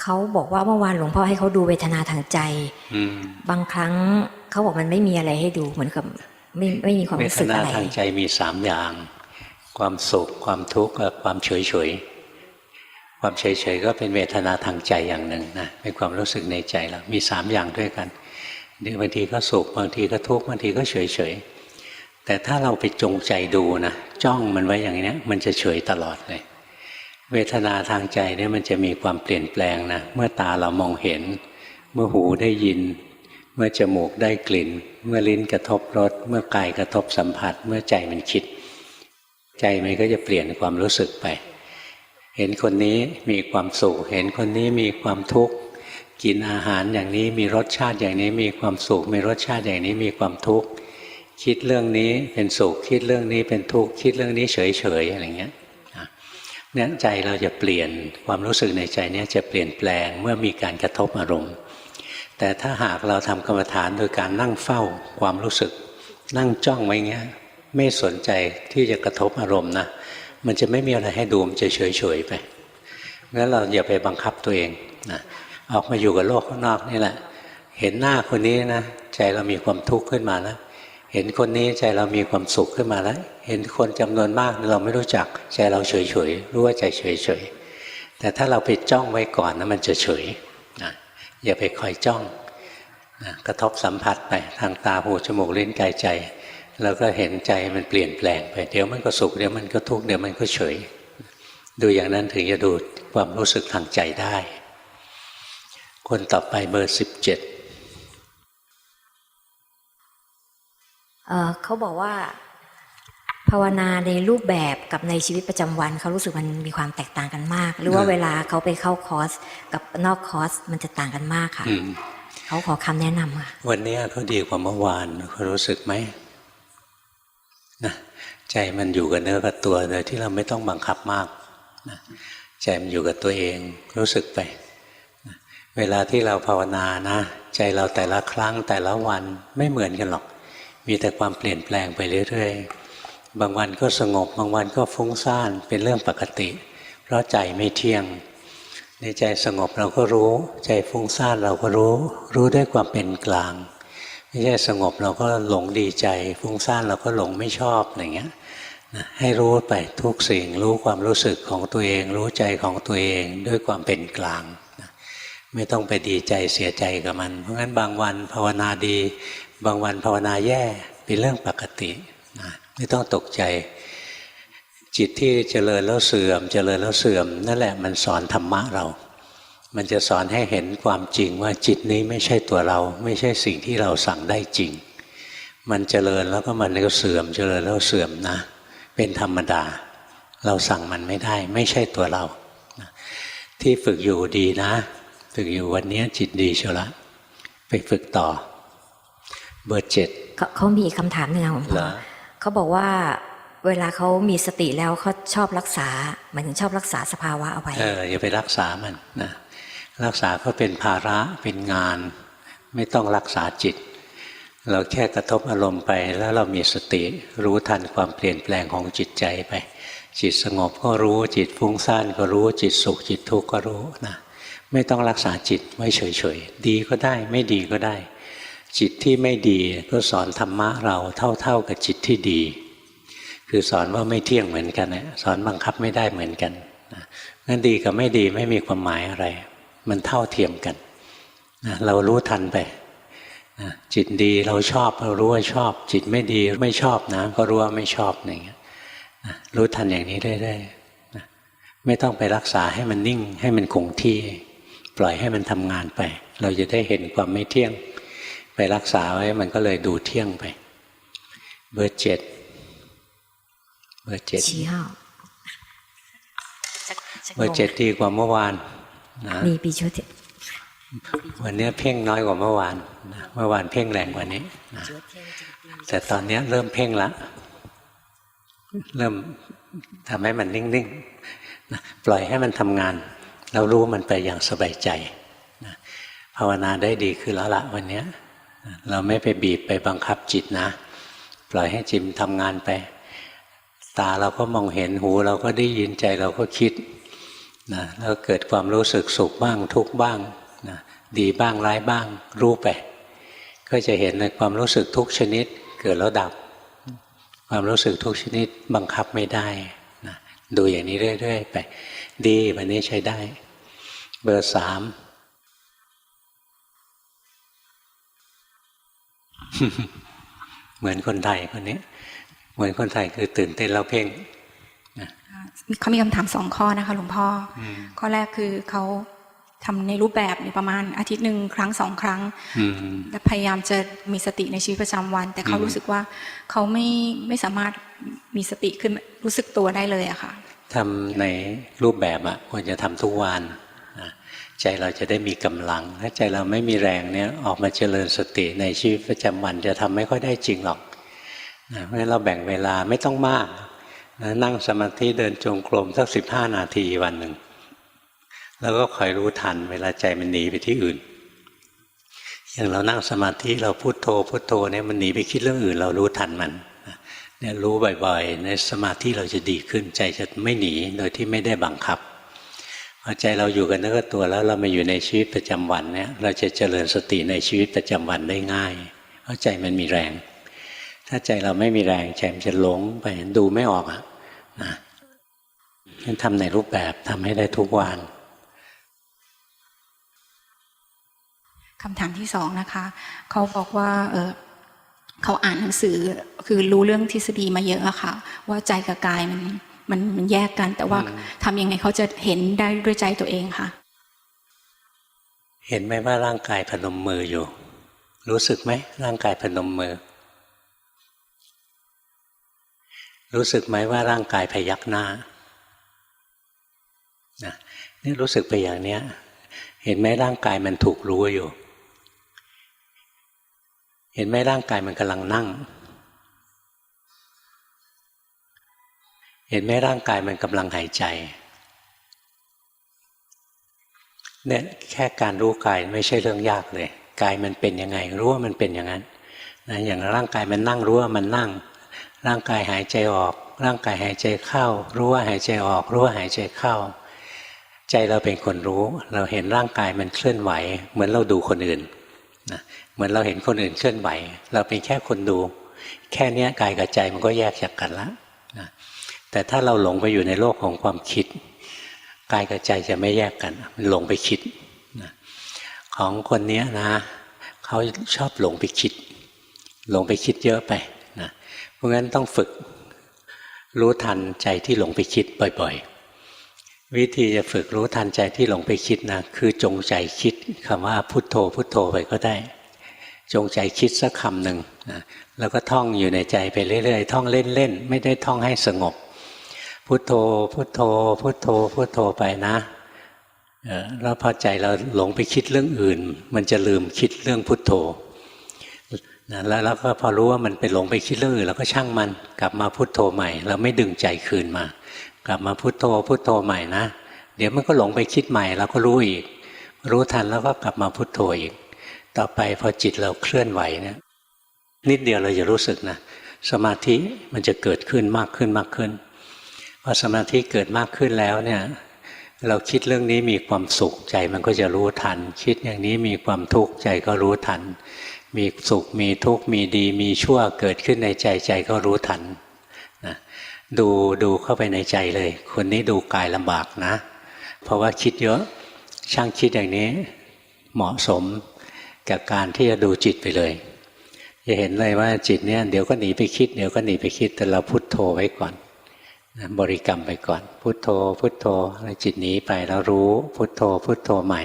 เขาบอกว่าเมื่อวานหลวงพ่อให้เขาดูเวทนาทางใจบางครั้งเขาบอกมันไม่มีอะไรให้ดูเหมือนกับไม่มีความรู้สึกอะไรเวทนาทางใจมี3อย่างความสุขความทุกข์กับความเฉยเฉยความเฉยเฉยก็เป็นเวทนาทางใจอย่างหนึ่งนะเป็นความรู้สึกในใจเรามี3อย่างด้วยกันบางทีก็สุขบางทีก็ทุกข์บางทีก็เฉยเฉยแต่ถ้าเราไปจงใจดูนะจ้องมันไว้อย่างนี้มันจะเฉยตลอดเลยเวทนาทางใจเนี่ยมันจะมีความเปลี่ยนแปลงนะเมื่อตาเรามองเห็นเมื่อหูได้ยินเมื่อจมูกได้กลิ่นเมื่อลิ้นกระทบรสเมื่อกายกระทบสัมผัสเมื่อใจมันคิดใจมันก็จะเปลี่ยนความรู้สึกไปเห็นคนนี้มีความสุขเห็นคนนี้มีความทุกข์กินอาหารอย่างนี้มีรสชาติอย่างนี้มีความสุขมีรสชาติอย่างนี้มีความทุกข์คิดเรื่องนี้เป็นสุขคิดเรื่องนี้เป็นทุกข์คิดเรื่องนี้เฉยๆอะไรเงี้ยเนี่ยใจเราจะเปลี่ยนความรู้สึกในใจเนี่ยจะเปลี่ยนแปลงเมื่อมีการกระทบอารมณ์แต่ถ้าหากเราทำกรรมฐานโดยการนั่งเฝ้าความรู้สึกนั่งจ้องไว้เงี้ยไม่สนใจที่จะกระทบอารมณ์นะมันจะไม่มีอะไรให้ดูมันจะเฉยๆไปงั้นเราอย่าไปบังคับตัวเองนะออกมาอยู่กับโลกข้างนอกนี่แหละเห็นหน้าคนนี้นะใจเรามีความทุกข์ขึ้นมาแล้วเห็นคนนี้ใจเรามีความสุขขึ้นมาแล้วเห็นคนจำนวนมากเราไม่รู้จักใจเราเฉยๆรู้ว่าใจเฉยๆแต่ถ้าเราไปจ้องไว้ก่อนนะมันจะเฉยนะอย่าไปคอยจ้องนะกระทบสัมผัสไปทางตาหูจมูกลิ้นกายใจแล้วก็เห็นใจมันเปลี่ยนแปลงไปเดี๋ยวมันก็สุขเดี๋ยวมันก็ทุกข์เดี๋ยวมันก็เฉยดูอย่างนั้นถึงจะดูความรู้สึกทางใจได้คนต่อไปเบอร์17เขาบอกว่าภาวนาในรูปแบบกับในชีวิตประจำวันเขารู้สึกมันมีความแตกต่างกันมากหรือว่าเวลาเขาไปเข้าคอร์สกับนอกคอร์สมันจะต่างกันมากค่ะเขาขอคำแนะนำค่ะวันนี้เขาดีกว่าเมื่อวานเขารู้สึกไหมนะใจมันอยู่กับเนื้อกับตัวโดยที่เราไม่ต้องบังคับมากนะใจมันอยู่กับตัวเองรู้สึกไปนะ เวลาที่เราภาวนานะใจเราแต่ละครั้งแต่ละวันไม่เหมือนกันหรอกมีแต่ความเปลี่ยนแปลงไปเรื่อยๆบางวันก็สงบบางวันก็ฟุ้งซ่านเป็นเรื่องปกติเพราะใจไม่เที่ยงในใจสงบเราก็รู้ใจฟุ้งซ่านเราก็รู้ด้วยความเป็นกลางไม่ใช่สงบเราก็หลงดีใจฟุ้งซ่านเราก็หลงไม่ชอบอะไรเงี้ยให้รู้ไปทุกสิ่งรู้ความรู้สึกของตัวเองรู้ใจของตัวเองด้วยความเป็นกลางไม่ต้องไปดีใจเสียใจกับมันเพราะงั้นบางวันภาวนาดีบางวันภาวนาแย่เป็นเรื่องปกตินะไม่ต้องตกใจจิตที่เจริญแล้วเสื่อมเจริญแล้วเสื่อมนั่นแหละมันสอนธรรมะเรามันจะสอนให้เห็นความจริงว่าจิตนี้ไม่ใช่ตัวเราไม่ใช่สิ่งที่เราสั่งได้จริงมันเจริญแล้วก็มันก็เสื่อมเจริญแล้วเสื่อมนะเป็นธรรมดาเราสั่งมันไม่ได้ไม่ใช่ตัวเราที่ฝึกอยู่ดีนะฝึกอยู่วันนี้จิตดีเชียวละไปฝึกต่อเบอร์7เขามีคำถามหนึ่งของพ่อเขาบอกว่าเวลาเขามีสติแล้วเขาชอบรักษาหมายถึงชอบรักษาสภาวะเอาไว้อย่าไปรักษามันนะรักษาก็เป็นภาระเป็นงานไม่ต้องรักษาจิตเราแค่กระทบอารมณ์ไปแล้วเรามีสติรู้ทันความเปลี่ยนแปลงของจิตใจไปจิตสงบก็รู้จิตฟุ้งซ่านก็รู้จิตสุขจิตทุกข์ก็รู้นะไม่ต้องรักษาจิตไว้เฉยๆดีก็ได้ไม่ดีก็ได้จิตที่ไม่ดีก็สอนธรรมะเราเท่ากับจิตที่ดีคือสอนว่าไม่เที่ยงเหมือนกันนะสอนบังคับไม่ได้เหมือนกันงั้นดีกับไม่ดีไม่มีความหมายอะไรมันเท่าเทียมกันนะเรารู้ทันไปนะจิตดีเราชอบเรารู้ว่าชอบจิตไม่ดีไม่ชอบนะก็รู้ว่าไม่ชอบอย่างเงี้ยนะรู้ทันอย่างนี้เรื่อยๆนะไม่ต้องไปรักษาให้มันนิ่งให้มันคงที่ปล่อยให้มันทำงานไปเราจะได้เห็นความไม่เที่ยงไปรักษาไว้มันก็เลยดูเที่ยงไปเบอร์7เบอร์7เบอร์7ดีกว่าเมื่อวานนะมีปีชุดวันนี้เพ่งน้อยกว่าเมื่อวานนะเมื่อวานเพ่งแรงกว่านี้นะแต่ตอนนี้เริ่มเพ่งละเริ่มทำให้มันนิ่งๆนะปล่อยให้มันทำงานเรารู้มันไปอย่างสบายใจนะภาวนาได้ดีขึ้นแล้วละวันนี้เราไม่ไปบีบไปบังคับจิตนะปล่อยให้จิตทำงานไปตาเราก็มองเห็นหูเราก็ได้ยินใจเราก็คิดนะแล้วเกิดความรู้สึกสุขบ้างทุกข์บ้างนะดีบ้างร้ายบ้างรู้ไปก็จะเห็นในความรู้สึกทุกชนิดเกิดแล้วดับความรู้สึกทุกชนิดบังคับไม่ได้นะดูอย่างนี้เรื่อยๆไปดีวันนี้ใช้ได้เบอร์3เหมือนคนไทยคนนี้เหมือนคนไทยคือตื่นเต้นแล้วเพ่งเขามีคำถาม2 ข้อนะคะหลวงพ่อข้อแรกคือเขาทำในรูปแบบประมาณอาทิตย์หนึ่งครั้ง2 ครั้งและพยายามจะมีสติในชีวิตประจำวันแต่เขารู้สึกว่าเขาไม่สามารถมีสติขึ้นรู้สึกตัวได้เลยอะค่ะทำในรูปแบบอะควรจะทำทุกวันใจเราจะได้มีกำลังถ้าใจเราไม่มีแรงเนี่ยออกมาเจริญสติในชีวิตประจำวันจะทำไม่ค่อยได้จริงหรอกเพราะฉะนั้นเราแบ่งเวลาไม่ต้องมากนั่งสมาธิเดินจงกรมสัก15 นาทีวันหนึ่งแล้วก็คอยรู้ทันเวลาใจมันหนีไปที่อื่นอย่างเรานั่งสมาธิเราพุทโธพุทโธเนี่ยมันหนีไปคิดเรื่องอื่นเรารู้ทันมันเนี่ยรู้บ่อยๆในสมาธิเราจะดีขึ้นใจจะไม่หนีโดยที่ไม่ได้บังคับพอใจเราอยู่กันเนื้อกับตัวแล้วเรามาอยู่ในชีวิตประจำวันเนี่ยเราจะเจริญสติในชีวิตประจำวันได้ง่ายเพราะใจมันมีแรงถ้าใจเราไม่มีแรงใจมันจะหลงไปดูไม่ออกนะงั้นทำในรูปแบบทำให้ได้ทุกวันคำถามที่2นะคะเขาบอกว่าเขาอ่านหนังสือคือรู้เรื่องทฤษฎีมาเยอะอะค่ะว่าใจกับกายมันแยกกันแต่ว่าทำยังไงเขาจะเห็นได้ด้วยใจตัวเองค่ะเห็นไหมว่าร่างกายพนมมืออยู่รู้สึกไหมร่างกายพนมมือรู้สึกไหมว่าร่างกายพยักหน้านี่รู้สึกไปอย่างเนี้ยเห็นไหมร่างกายมันถูกรู้อยู่เห็นไหมร่างกายมันกำลังนั่งเห็นไหมร่างกายมันกำลังหายใจ เนี่ยแค่การรู้กายไม่ใช่เรื่องยากเลยกายมันเป็นยังไงรู้ว่ามันเป็นอย่างนั้นนะอย่างร่างกายมันนั่งรู้ว่ามันนั่งร่างกายหายใจออกร่างกายหายใจเข้ารู้ว่าหายใจออกรู้ว่าหายใจเข้าใจเราเป็นคนรู้เราเห็นร่างกายมันเคลื่อนไหวเหมือนเราดูคนอื่นนะเหมือนเราเห็นคนอื่นเคลื่อนไหวเราเป็นแค่คนดูแค่นี้กายกับใจมันก็แยกจากกันแล้วนะแต่ถ้าเราหลงไปอยู่ในโลกของความคิดกายกับใจจะไม่แยกกันมันหลงไปคิดนะของคนนี้นะเขาชอบหลงไปคิดหลงไปคิดเยอะไปนะเพราะงั้นต้องฝึกรู้ทันใจที่หลงไปคิดบ่อยๆวิธีจะฝึกรู้ทันใจที่หลงไปคิดนะคือจงใจคิดคำว่าพุทโธพุทโธไปก็ได้จงใจคิดสักคำหนึ่งนะแล้วก็ท่องอยู่ในใจไปเรื่อยๆท่องเล่นๆไม่ได้ท่องให้สงบพุทโธพุทโธพุทโธพุทโธไปนะแล้วพอใจเราหลงไปคิดเรื่องอื่นมันจะลืมคิดเรื่องพุทโธนะแล้วก็พอรู้ว่ามันไปหลงไปคิดเรื่องอื่นเราก็ช่างมันกลับมาพุทโธใหม่เราไม่ดึงใจคืนมากลับมาพุทโธพุทโธใหม่นะเดี๋ยวมันก็หลงไปคิดใหม่เราก็รู้อีกรู้ทันแล้วก็กลับมาพุทโธอีกต่อไปพอจิตเราเคลื่อนไหวเนี่ยนิดเดียวเราจะรู้สึกนะสมาธิมันจะเกิดขึ้นมากขึ้นมากขึ้นพอสมาธิเกิดมากขึ้นแล้วเนี่ยเราคิดเรื่องนี้มีความสุขใจมันก็จะรู้ทันคิดอย่างนี้มีความทุกข์ใจก็รู้ทันมีสุขมีทุกข์มีดีมีชั่วเกิดขึ้นในใจใจก็รู้ทันนะดูเข้าไปในใจเลยคนนี้ดูกายลำบากนะเพราะว่าคิดเยอะช่างคิดอย่างนี้เหมาะสมกับการที่จะดูจิตไปเลยจะเห็นเลยว่าจิตเนี่ยเดี๋ยวก็หนีไปคิดเดี๋ยวก็หนีไปคิดแต่เราพุทโธไว้ก่อนนะบริกรรมไปก่อนพุทโธพุทโธแล้วจิตหนีไปแล้วรู้พุทโธพุทโธใหม่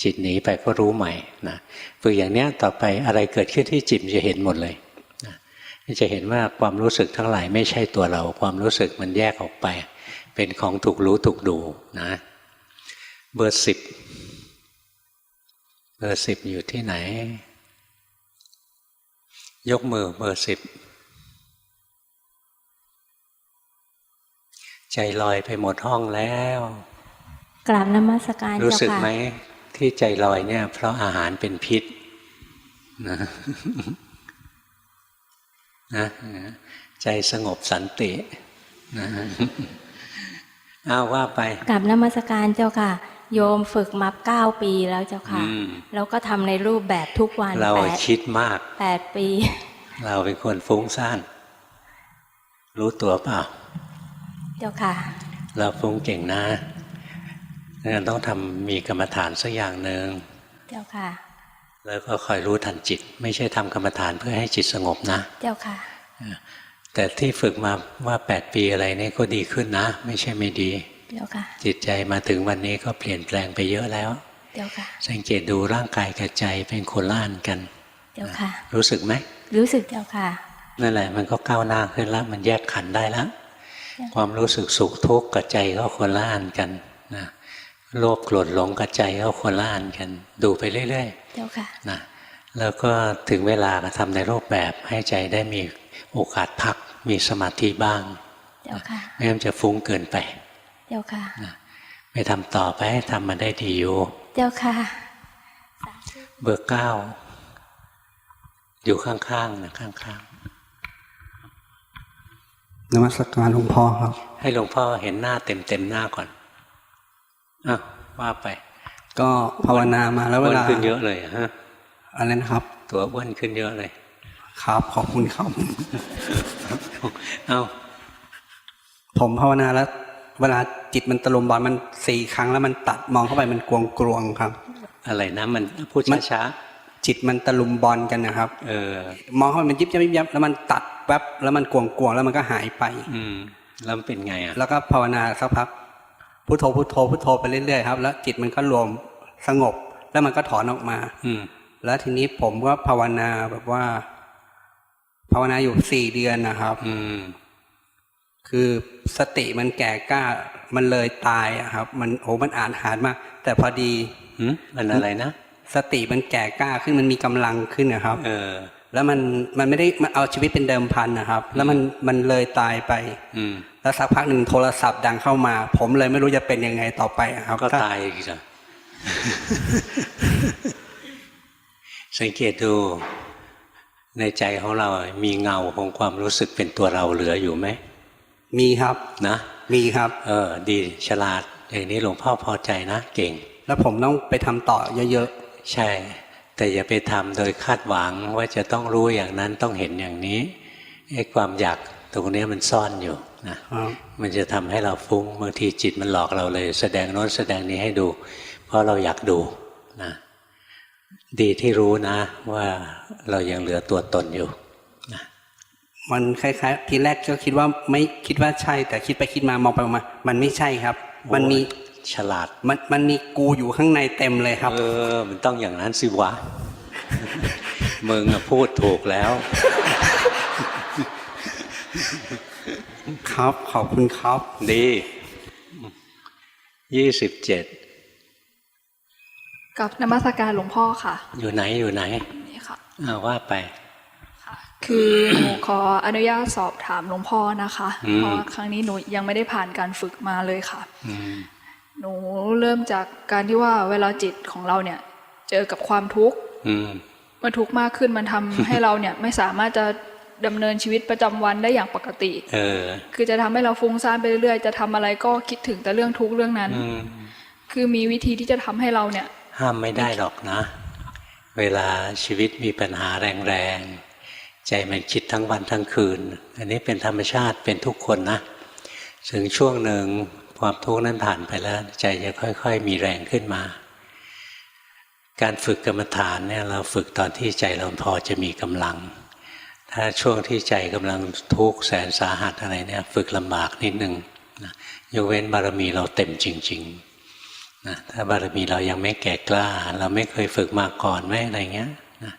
จิตหนีไปก็รู้ใหม่นะฝึกอย่างนี้ต่อไปอะไรเกิดขึ้นที่จิตจะเห็นหมดเลยนะจะเห็นว่าความรู้สึกทั้งหลายไม่ใช่ตัวเราความรู้สึกมันแยกออกไปเป็นของถูกรู้ถูกดูนะเบอร์ 10เบอร์ 10อยู่ที่ไหนยกมือเบอร์ 10ใจลอยไปหมดห้องแล้วกราบนมัสการเจ้าค่ะรู้สึกไหมที่ใจลอยเนี่ยเพราะอาหารเป็นพิษนะนะใจสงบสันตินะอ้าวว่าไปกราบนมัสการเจ้าค่ะโยมฝึกมา9 ปีแล้วเจ้าค่ะแล้วก็ทำในรูปแบบทุกวันเราคิดมาก8 ปีเราเป็นคนฟุ้งซ่านรู้ตัวเปล่าเจ้าค่ะเราฟุ้งเก่งนะงั้นต้องทำมีกรรมฐานสักอย่างหนึ่งเจ้าค่ะแล้วก็คอยรู้ทันจิตไม่ใช่ทำกรรมฐานเพื่อให้จิตสงบนะเจ้าค่ะแต่ที่ฝึกมาว่า8 ปีอะไรนี่ก็ดีขึ้นนะไม่ใช่ไม่ดีเจ้าค่ะจิตใจมาถึงวันนี้ก็เปลี่ยนแปลงไปเยอะแล้วเจ้าค่ะสังเกตดูร่างกายกับใจเป็นคนละอันกันเจ้าค่ะรู้สึกไหมรู้สึกเจ้าค่ะนั่นแหละมันก็ก้าวหน้าขึ้นแล้วมันแยกขันธ์ได้แล้วความรู้สึกสุขทุกข์กับใจก็คนละอันกันนะโลภโกรธหลงกับใจก็คนละอันกันดูไปเรื่อยๆเจ้าค่ะนะแล้วก็ถึงเวลาก็ทำในรูปแบบให้ใจได้มีโอกาสพักมีสมาธิบ้างเจ้าค่ะไม่งั้นจะฟุ้งเกินไปเจ้าค่ะไปทำต่อไปให้ทำมาได้ดีอยู่เจ้าค่ะเบอร์ 9อยู่ข้างๆนะข้างๆนมัสการหลวงพ่อครับให้หลวงพ่อเห็นหน้าเต็มหน้าก่อนอ้าวว่าไปก็ภาวนามาแล้วเวลาขึ้นเยอะเลยฮะอะไรนะครับตัวอ้วนขึ้นเยอะเลยครับขอบคุณครับเอาผมภาวนาแล้วเวลาจิตมันตะลุมบอลมัน4 ครั้งแล้วมันตัดมองเข้าไปมันกลวงครับอะไรนะมันพูดช้าจิตมันตะลุมบอลกันนะครับมองเข้าไปมันยิบยับแล้วมันตัดแวบแล้วมันกวงแล้วมันก็หายไปแล้วมันเป็นไงอ่ะแล้วก็ภาวนาสักพักพุทโธพุทโธพุทโธไปเรื่อยๆครับแล้วจิตมันก็รวมสงบแล้วมันก็ถอนออกมาแล้วทีนี้ผมก็ภาวนาแบบว่าภาวนาอยู่4 เดือนนะครับคือสติมันแก่กล้ามันเลยตายอะครับมันมันอ่านหาญมากแต่พอดีมันอะไรนะสติมันแก่กล้าขึ้นมันมีกำลังขึ้นนะครับแล้วมันไม่ได้มันเอาชีวิตเป็นเดิมพันนะครับแล้วมันเลยตายไปแล้วสักพักหนึ่งโทรศัพท์ดังเข้ามาผมเลยไม่รู้จะเป็นยังไงต่อไปครับก็ตายอีกจ้ะ สังเกตดูในใจของเรามีเงาของความรู้สึกเป็นตัวเราเหลืออยู่ไหมมีครับนะมีครับดีฉลาดอย่างนี้หลวงพ่อพอใจนะเก่งแล้วผมต้องไปทำต่อเยอะๆใช่แต่อย่าไปทำโดยคาดหวังว่าจะต้องรู้อย่างนั้นต้องเห็นอย่างนี้ไอ้ความอยากตรงนี้มันซ่อนอยู่นะมันจะทำให้เราฟุ้งบางทีจิตมันหลอกเราเลยแสดงโน้นแสดงนี้ให้ดูเพราะเราอยากดูนะดีที่รู้นะว่าเรายังเหลือตัวตนอยู่นะมันคล้ายๆทีแรกก็คิดว่าไม่คิดว่าใช่แต่คิดไปคิดมามองไปมามันไม่ใช่ครับมันมีฉลาดมันมีกูอยู่ข้างในเต็มเลยครับมันต้องอย่างนั้นสิวะ มึงพูดถูกแล้วครับขอบคุณครับดี27กับนมัสการหลวงพ่อค่ะอยู่ไหนนี่ค่ะว่าไปคือหนูขออนุญาตสอบถามหลวงพ่อนะคะเพราะครั้งนี้หนูยังไม่ได้ผ่านการฝึกมาเลยค่ะหนูเริ่มจากการที่ว่าเวลาจิตของเราเนี่ยเจอกับความทุกข์เมื่อทุกข์มากขึ้นมันทำให้เราเนี่ยไม่สามารถจะดำเนินชีวิตประจำวันได้อย่างปกติคือจะทำให้เราฟุ้งซ่านไปเรื่อยๆจะทำอะไรก็คิดถึงแต่เรื่องทุกข์เรื่องนั้นคือมีวิธีที่จะทำให้เราเนี่ยห้ามไม่ได้หรอกนะเวลาชีวิตมีปัญหาแรงๆใจมันคิดทั้งวันทั้งคืนอันนี้เป็นธรรมชาติเป็นทุกคนนะถึงช่วงหนึ่งความทุกข์นั้นผ่านไปแล้วใจจะค่อยๆมีแรงขึ้นมาการฝึกกรรมฐานเนี่ยเราฝึกตอนที่ใจเราพอจะมีกำลังถ้าช่วงที่ใจกำลังทุกข์แสนสาหัสอะไรเนี่ยฝึกลำบากนิดนึงนะยกเว้นบารมีเราเต็มจริงๆนะถ้าบารมีเรายังไม่แก่กล้าเราไม่เคยฝึกมาก่อนไม่อะไรเงี้ยนะ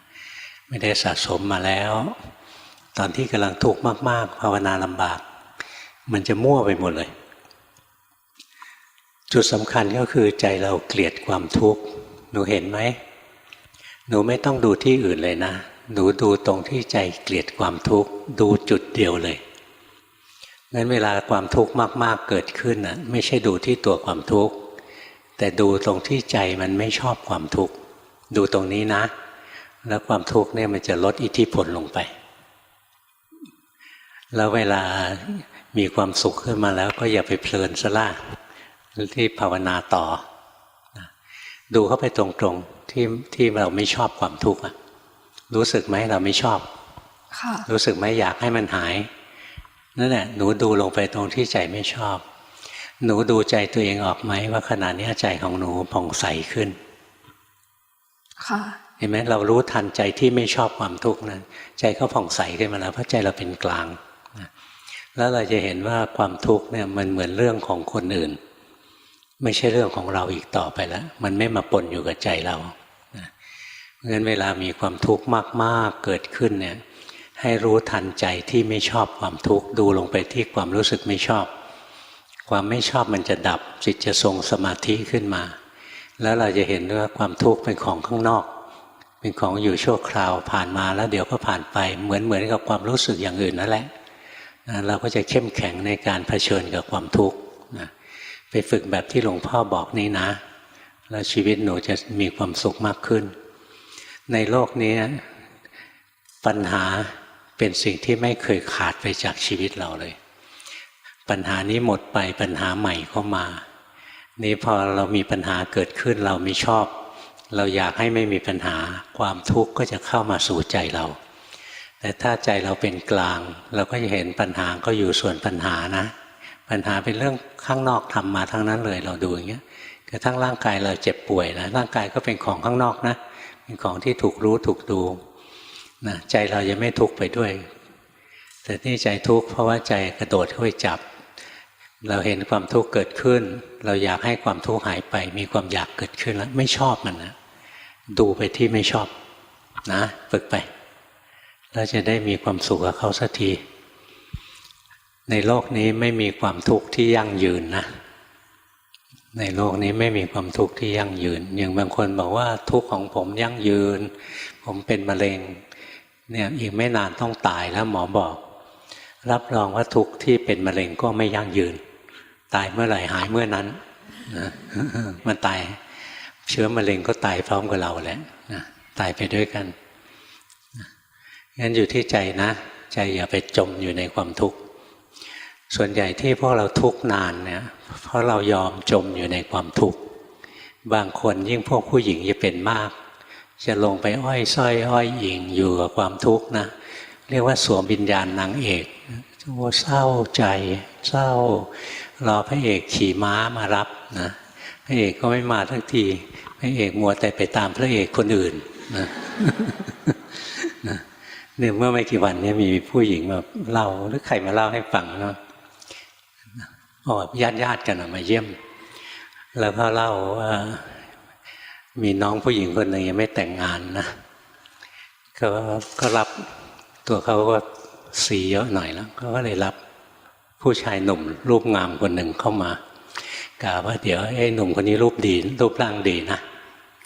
ไม่ได้สะสมมาแล้วตอนที่กำลังทุกข์มากๆภาวนาลำบากมันจะมั่วไปหมดเลยจุดสำคัญก็คือใจเราเกลียดความทุกข์หนูเห็นไหมหนูไม่ต้องดูที่อื่นเลยนะหนูดูตรงที่ใจเกลียดความทุกข์ดูจุดเดียวเลยงั้นเวลาความทุกข์มากๆเกิดขึ้นนะไม่ใช่ดูที่ตัวความทุกข์แต่ดูตรงที่ใจมันไม่ชอบความทุกข์ดูตรงนี้นะแล้วความทุกข์เนี่ยมันจะลดอิทธิพลลงไปแล้วเวลามีความสุขขึ้นมาแล้วก็อย่าไปเพลินซะล่ะที่ภาวนาต่อดูเข้าไปตรงๆที่เราไม่ชอบความทุกข์รู้สึกไหมเราไม่ชอบรู้สึกไหมอยากให้มันหายนั่นแหละหนูดูลงไปตรงที่ใจไม่ชอบหนูดูใจตัวเองออกไหมว่าขณะนี้ใจของหนูผ่องใสขึ้นเห็นไหมเรารู้ทันใจที่ไม่ชอบความทุกข์นั้นใจก็ผ่องใสขึ้นมาแล้วเพราะใจเราเป็นกลางแล้วเราจะเห็นว่าความทุกข์เนี่ยมันเหมือนเรื่องของคนอื่นไม่ใช่เรื่องของเราอีกต่อไปแล้วมันไม่มาปนอยู่กับใจเราเพราะฉะนั้นเวลามีความทุกข์มากๆเกิดขึ้นเนี่ยให้รู้ทันใจที่ไม่ชอบความทุกข์ดูลงไปที่ความรู้สึกไม่ชอบความไม่ชอบมันจะดับจิตจะทรงสมาธิขึ้นมาแล้วเราจะเห็นว่าความทุกข์เป็นของข้างนอกเป็นของอยู่ชั่วคราวผ่านมาแล้วเดี๋ยวก็ผ่านไปเหมือนกับความรู้สึกอย่างอื่นนั่นแหละเราก็จะเข้มแข็งในการเผชิญกับความทุกข์ไปฝึกแบบที่หลวงพ่อบอกนี้นะแล้วชีวิตหนูจะมีความสุขมากขึ้นในโลกนี้ปัญหาเป็นสิ่งที่ไม่เคยขาดไปจากชีวิตเราเลยปัญหานี้หมดไปปัญหาใหม่เข้ามานี่พอเรามีปัญหาเกิดขึ้นเราไม่ชอบเราอยากให้ไม่มีปัญหาความทุกข์ก็จะเข้ามาสู่ใจเราแต่ถ้าใจเราเป็นกลางเราก็จะเห็นปัญหาก็อยู่ส่วนปัญหานะปัญหาเป็นเรื่องข้างนอกทำมาทั้งนั้นเลยเราดูอย่างเงี้ยกระทั่งร่างกายเราเจ็บป่วยนะร่างกายก็เป็นของข้างนอกนะเป็นของที่ถูกรู้ถูกดูนะใจเราจะไม่ทุกข์ไปด้วยแต่นี่ใจทุกข์เพราะว่าใจกระโดดเข้าไปจับเราเห็นความทุกข์เกิดขึ้นเราอยากให้ความทุกข์หายไปมีความอยากเกิดขึ้นแล้วไม่ชอบมันนะดูไปที่ไม่ชอบนะฝึกไปแล้วจะได้มีความสุขกับเขาสักทีในโลกนี้ไม่มีความทุกข์ที่ยั่งยืนนะในโลกนี้ไม่มีความทุกข์ที่ยั่งยืนอย่างบางคนบอกว่าทุกข์ของผมยั่งยืนผมเป็นมะเร็งเนี่ยอีกไม่นานต้องตายแล้วหมอบอกรับรองว่าทุกข์ที่เป็นมะเร็งก็ไม่ยั่งยืนตายเมื่อไหร่หายเมื่อนั้นนะมันตาย เชื้อมะเร็งก็ตายพร้อมกับเราแหละนะตายไปด้วยกันงั้นอยู่ที่ใจนะใจอย่าไปจมอยู่ในความทุกข์ส่วนใหญ่ที่พวกเราทุกข์นานเนี่ยเพราะเรายอมจมอยู่ในความทุกข์บางคนยิ่งพวกผู้หญิงจะเป็นมากจะลงไปอ้อยส้อยอ้อยอิงอยู่กับความทุกข์นะเรียกว่าสวมวิญญาณนางเอกโอ้เศร้าใจเศร้ารอพระเอกขี่ม้ามารับนะพระเอกก็ไม่มาทั้งทีพระเอกมัวแต่ไปตามพระเอกคนอื่นนะเนี่ยเมื่อไม่กี่วันนี้มีผู้หญิงมาเล่าหรือใครมาเล่าให้ฟังเนาะญาติกันมาเยี่ยมแล้วก็เล่าว่ามีน้องผู้หญิงคนหนึ่งยังไม่แต่งงานนะก็รับตัวเขาก็สีเยอะหน่อยแล้วก็เลยรับผู้ชายหนุ่มรูปงามคนหนึ่งเข้ามากล่าวว่าเดี๋ยวไอ้หนุ่มคนนี้รูปดีรูปร่างดีนะ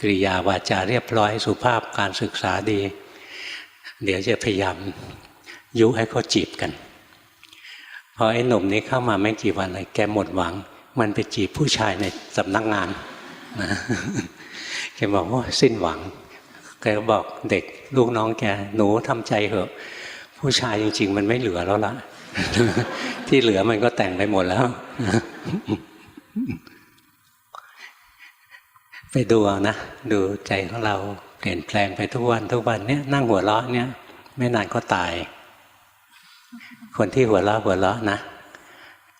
กริยาวาจาเรียบร้อยสุภาพการศึกษาดีเดี๋ยวจะพยายามยุให้เขาจีบกันพอไอ้หนุ่มนี้เข้ามาไม่กี่วันเลยแกหมดหวังมันไปจีบผู้ชายในสำนักงานนะแกบอกว่าสิ้นหวังแกบอกเด็กลูกน้องแกหนูทำใจเถอะผู้ชายจริงๆมันไม่เหลือแล้วล่ะ ที่เหลือมันก็แต่งไปหมดแล้ว ไปดูเอานะดูใจของเราเปลี่ยนแปลงไปทุกวันเนี่ยนั่งหัวเราะเนี่ยไม่นานก็ตายคนที่หัวเราะนะ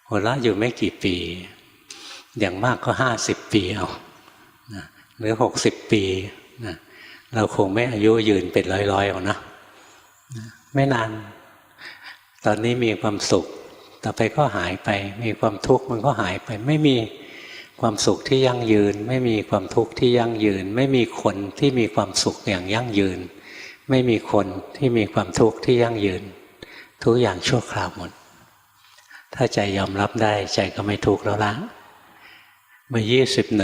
หัวเราะอยู่ไม่กี่ปีอย่างมากก็50 ปีเอานะหรือ60 ปีนะเราคงไม่อายุยืนเป็นร้อยๆหรอกนะไม่นานตอนนี้มีความสุขต่อไปก็หายไปมีความทุกข์มันก็หายไปไม่มีความสุขที่ยั่งยืนไม่มีความทุกข์ที่ยั่งยืนไม่มีคนที่มีความสุขอย่างยั่งยืนไม่มีคนที่มีความทุกข์ที่ยั่งยืนทุกอย่างชั่วคราวหมดถ้าใจยอมรับได้ใจก็ไม่ทุกข์แล้วละเมื่อ21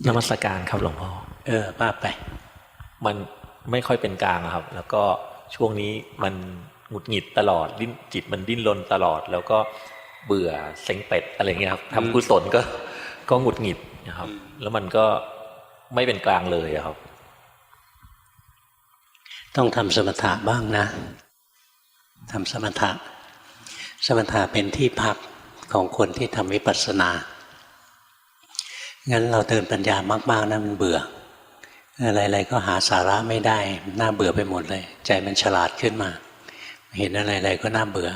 นมัสการครับหลวงพ่อว่าไปมันไม่ค่อยเป็นกลางครับแล้วก็ช่วงนี้มันหงุดหงิดตลอดจิตมันดิ้นรนตลอดแล้วก็เบื่อเซ็งเป็ดอะไรเงี้ยครับทำกุศลก็หงุดหงิดนะครับแล้วมันก็ไม่เป็นกลางเลยครับต้องทำสมถะบ้างนะทำสมถะเป็นที่พักของคนที่ทำวิปัสสนางั้นเราเดินปัญญามากๆนะมันเบื่ออะไรๆก็หาสาระไม่ได้น่าเบื่อไปหมดเลยใจมันฉลาดขึ้นมาเห็นอะไรๆก็น่าเบื่อ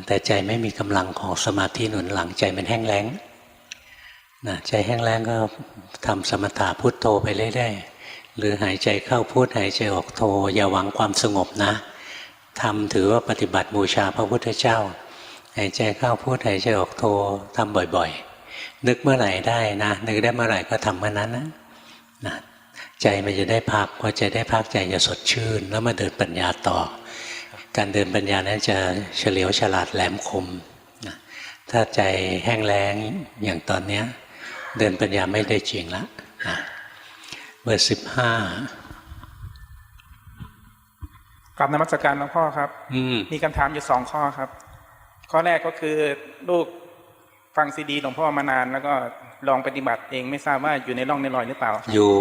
แต่ใจไม่มีกำลังของสมาธิหนุนหลังใจมันแห้งแล้งใจแห้งแล้งก็ทำสมถะพุทโธไปเรื่อยๆหรือหายใจเข้าพุทหายใจออกโธอย่าหวังความสงบนะทำถือว่าปฏิบัติบูชาพระพุทธเจ้าหายใจเข้าพุทหายใจออกโธทำบ่อยๆนึกเมื่อไหร่ได้นะนึกได้เมื่อไหร่ก็ทำเมื่อนั้นนะใจมันจะได้พักพอใจได้พักใจจะสดชื่นแล้วมาเดินปัญญาต่อการเดินปัญญานั้นจะเฉลียวฉลาดแหลมคมนะถ้าใจแห้งแล้งอย่างตอนนี้เดินปัญญาไม่ได้จริงแล้วนะเบอร์15กราบนมัสการหลวงพ่อครับมีคำถามอยู่2 ข้อครับข้อแรกก็คือลูกฟังซีดีหลวงพ่อมานานแล้วก็ลองปฏิบัติเองไม่ทราบว่าอยู่ในร่องในรอยหรือเปล่าอยู่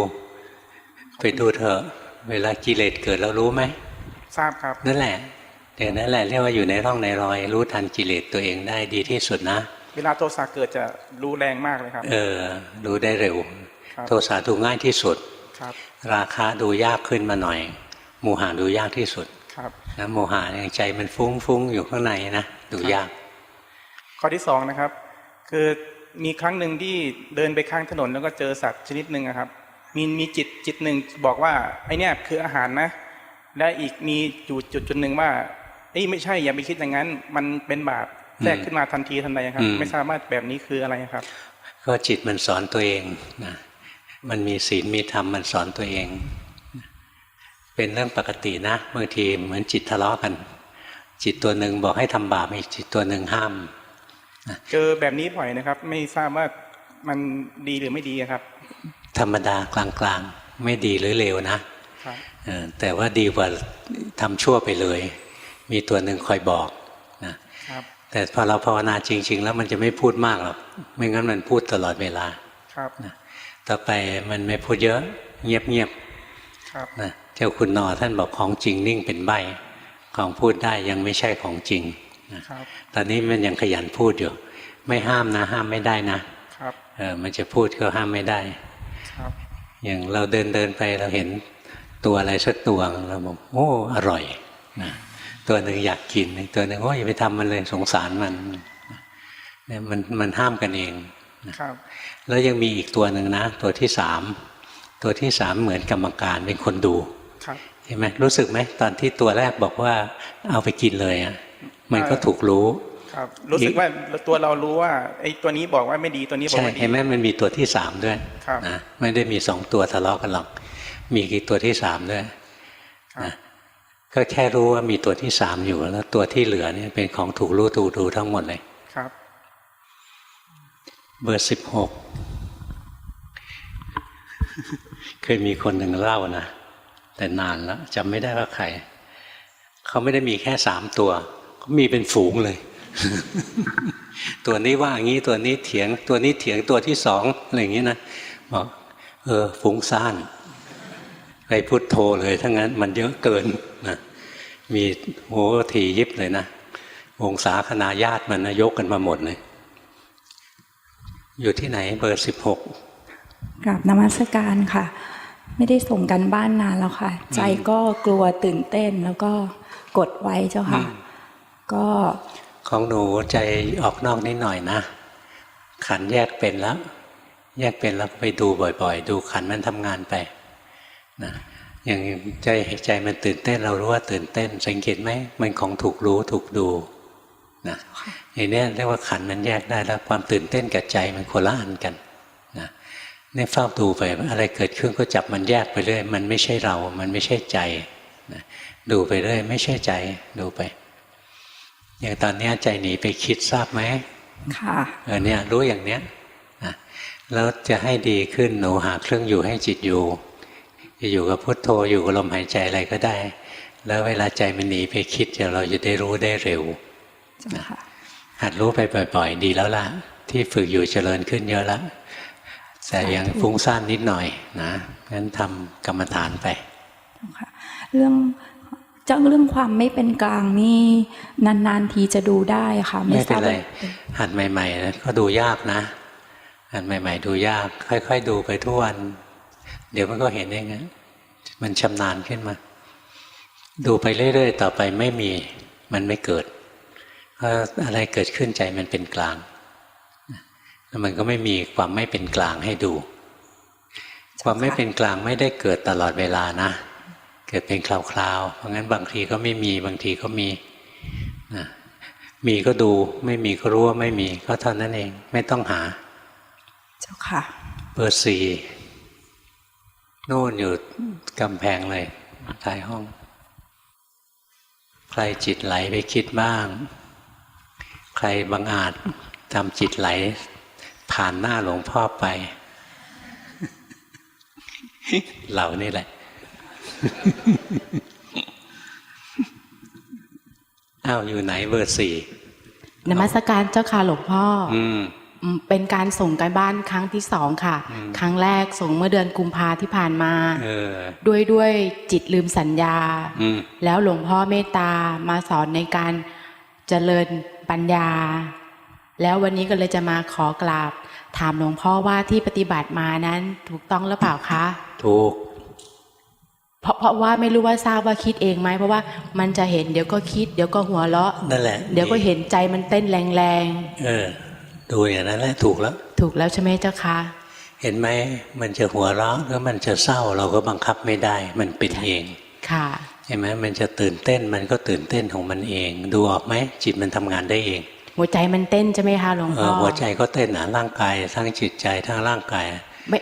ไปดูเถอะเวลากิเลสเกิดเรารู้ไหมทราบครับนั่นแหละเดี๋ยวนั่นแหละเรียกว่าอยู่ในร่องในรอยรู้ทันกิเลสตัวเองได้ดีที่สุดนะเวลาโทสะเกิดจะรู้แรงมากเลยครับรู้ได้เร็วโทสะดูง่ายที่สุดราคะดูยากขึ้นมาหน่อยโมหะดูยากที่สุดนะโมหะในใจมันฟุ้งอยู่ข้างในนะดูยากข้อที่2นะครับคือมีครั้งหนึ่งที่เดินไปข้างถนนแล้วก็เจอสัตว์ชนิดหนึ่งครับมีจิตหนึ่งบอกว่าไอเนี้ยคืออาหารนะและอีกมีจุดหนึ่งว่าไม่ใช่อย่าไปคิดอย่างนั้นมันเป็นบาปแทรกขึ้นมาทันทีทันใดครับไม่ทราบว่าแบบนี้คืออะไรครับก็จิตมันสอนตัวเองนะมันมีศีลมีธรรมมันสอนตัวเองเป็นเรื่องปกตินะบางทีเหมือนจิตทะเลาะกันจิตตัวหนึ่งบอกให้ทำบาปอีกจิตตัวหนึ่งห้ามเจอแบบนี้บ่อยนะครับไม่ทราบว่ามันดีหรือไม่ดีครับธรรมดากลางๆไม่ดีหรือเลวนะแต่ว่าดีกว่าทำชั่วไปเลยมีตัวหนึ่งคอยบอกนะ แต่พอเราภาวนาจริงๆแล้วมันจะไม่พูดมากหรอกไม่งั้นมันพูดตลอดเวลาครับนะต่อไปมันไม่พูดเยอะเงียบๆนะเจ้าคุณนอท่านบอกของจริงนิ่งเป็นใบของพูดได้ยังไม่ใช่ของจริงนะตอนนี้มันยังขยันพูดอยู่ไม่ห้ามนะห้ามไม่ได้นะมันจะพูดก็ห้ามไม่ได้อย่างเราเดินไปเราเห็นตัวอะไรสักตัวเราบอกโอ้อร่อยนะตัวหนึ่งอยากกินตัวหนึ่งโอ้ยอย่าไปทำมันเลยสงสารมันเนี่ยมันห้ามกันเองนะครับแล้วยังมีอีกตัวหนึ่งนะตัวที่สามเหมือนกรรมการเป็นคนดูใช่ไหมรู้สึกไหมตอนที่ตัวแรกบอกว่าเอาไปกินเลยอ่ะมันก็ถูกรู้ครับรู้สึกว่าตัวเรารู้ว่าไอ้ตัวนี้บอกว่าไม่ดีตัวนี้บอกว่าดีใช่เห็นไหมมันมีตัวที่สามด้วยนะไม่ได้มีสองตัวทะเลาะกันหรอกมีกี่ตัวที่สามด้วยนะก็แค่รู้ว่ามีตัวที่สามอยู่แล้วตัวที่เหลือเนี่ยเป็นของถูกรู้ถูกดูทั้งหมดเลยครับเบอร์16เคยมีคนหนึ่งเล่านะแต่นานแล้วจำไม่ได้ว่าใครเขาไม่ได้มีแค่3ตัวเขามีเป็นฝูงเลย ตัวนี้ว่าอย่างนี้ตัวนี้เถียงตัวนี้เถียงตัวที่2อะไรอย่างนี้นะบอกฟุ้งซ่านไปพุทโธเลยถ้างั้นมันเยอะเกินนะมีโหถี่ยิบเลยนะวงศาคณาญาติมันยกกันมาหมดเลยอยู่ที่ไหนเบอร์16กราบนมัสการค่ะไม่ได้ส่งกันบ้านนานแล้วค่ะใจก็กลัวตื่นเต้นแล้วก็กดไว้เจ้าค่ะก็ของหนูใจออกนอกนิดหน่อยนะขันแยกเป็นแล้วไปดูบ่อยๆดูขันมันทำงานไปนะอย่างใจมันตื่นเต้นเรารู้ว่าตื่นเต้นสังเกตไหมมันของถูกรู้ถูกดูนะอย่างนี้เรียกว่าขันมันแยกได้แล้วความตื่นเต้นกับใจมันคนละอันกันนะเนี่ยเฝ้าดูไปอะไรเกิดขึ้นก็จับมันแยกไปเรื่อยมันไม่ใช่เรามันไม่ใช่ใจนะดูไปเรื่อยไม่ใช่ใจดูไปอย่างตอนนี้ใจหนีไปคิดทราบไหมค่ะเนี่ยรู้อย่างเนี้ยนะแล้วจะให้ดีขึ้นหนูหาเครื่องอยู่ให้จิตอยู่จะอยู่กับพุทโธอยู่กับลมหายใจอะไรก็ได้แล้วเวลาใจมันหนีไปคิดเราจะได้รู้ได้เร็วนะหัดรู้ไปบ่อยๆดีแล้วล่ะที่ฝึกอยู่เจริญขึ้นเยอะแล้วแต่ยังฟุ้งซ่านนิดหน่อยนะงั้นทำกรรมฐานไปเรื่องความไม่เป็นกลางนี่นานๆทีจะดูได้ค่ะไม่เป็นไรหัดใหม่ๆนะก็ดูยากนะหัดใหม่ๆดูยากค่อยๆดูไปทุกวันเดี๋ยวมันก็เห็นเองนะมันชำนาญขึ้นมาดูไปเรื่อยๆต่อไปไม่มีมันไม่เกิดเพราะอะไรเกิดขึ้นใจมันเป็นกลางแล้วมันก็ไม่มีความไม่เป็นกลางให้ดูความไม่เป็นกลางไม่ได้เกิดตลอดเวลานะเกิดเป็นคราวๆเพราะงั้นบางทีก็ไม่มีบางทีก็มีนะมีก็ดูไม่มีก็รู้ว่าไม่มีก็เท่านั้นเองไม่ต้องหาเจ้าค่ะเบอร์4โน่นอยู่กำแพงเลยท้ายห้องใครจิตไหลไปคิดบ้างใครบังอาจทำจิตไหลผ่านหน้าหลวงพ่อไป เหล่านี่แหละ อ้าวอยู่ไหนเบอร์4นมัสการเจ้าค่ะหลวงพ่อเป็นการส่งการบ้านครั้งที่2ค่ะครั้งแรกส่งเมื่อเดือนกุมภาที่ผ่านมาด้วยจิตลืมสัญญาแล้วหลวงพ่อเมตตามาสอนในการเจริญปัญญาแล้ววันนี้ก็เลยจะมาขอกราบถามหลวงพ่อว่าที่ปฏิบัติมานั้นถูกต้องหรือเปล่าคะถูกเพราะว่าไม่รู้ว่าทราบว่าคิดเองไหมเพราะว่ามันจะเห็นเดี๋ยวก็คิดเดี๋ยวก็หัวเราะนั่นแหละเดี๋ยวก็เห็นใจมันเต้นแรงๆดูอย่างนั้นแหละถูกแล้วใช่ไหมเจ้าคะเห็นไหมมันจะหัวเราะหรือมันจะเศร้าเราก็บังคับไม่ได้มันเป็นเองค่ะใช่ไหมมันจะตื่นเต้นมันก็ตื่นเต้นของมันเองดูออกไหมจิตมันทำงานได้เองหัวใจมันเต้นใช่ไหมคะหลวงพ่อหัวใจก็เต้นร่างกายทั้งจิตใจทั้งร่างกาย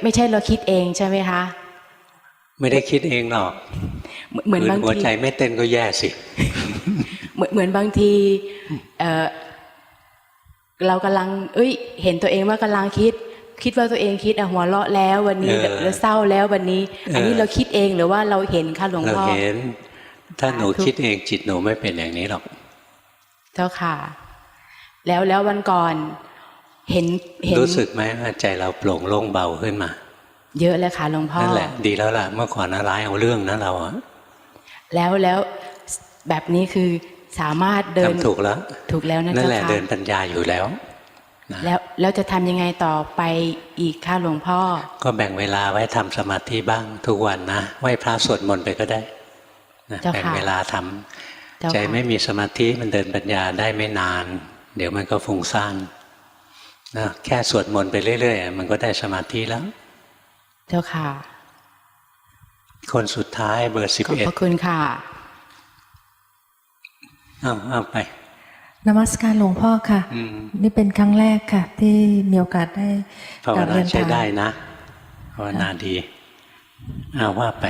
ไม่ใช่เราคิดเองใช่ไหมคะไม่ได้คิดเองหรอกเหมือนบางทีหัวใจไม่เต้นก็แย่สิเหมือนบางทีเรากำลังเห็นตัวเองว่ากำลังคิดว่าตัวเองคิดหัวเราะแล้ววันนี้แล้วเศร้าแล้ววันนี้อันนี้เราคิดเองหรือว่าเราเห็นคะหลวงพ่อเราเห็นถ้าหนูคิดเองจิตหนูไม่เป็นอย่างนี้หรอกเจ้าค่ะ แล้ววันก่อนเห็นรู้สึกไหมว่าใจเราโปร่งโล่งเบาขึ้นมาเยอะเลยค่ะหลวงพ่อนั่นแหละดีแล้วล่ะเมื่อก่อนร้ายเอาเรื่องนะเราแล้วแบบนี้คือสามารถเดินถูกแล้วนะเจ้าค่ะนั่นแหละเดินปัญญาอยู่แล้วแล้วจะทำยังไงต่อไปอีกค่ะหลวงพ่อก็แบ่งเวลาไว้ทำสมาธิบ้างทุกวันนะไหว้พระสวดมนต์ไปก็ได้แบ่งเวลาทำใจไม่มีสมาธิมันเดินปัญญาได้ไม่นานเดี๋ยวมันก็ฟุ้งซ่านนะแค่สวดมนต์ไปเรื่อยๆมันก็ได้สมาธิแล้วเจ้าค่ะคนสุดท้ายเบอร์11ขอบพระคุณค่ะเอาไปนมัสการหลวงพ่อค่ะนี่เป็นครั้งแรกค่ะที่มีโอกาสได้กราบเรียนใช้ได้นะภาวนาดีว่าไป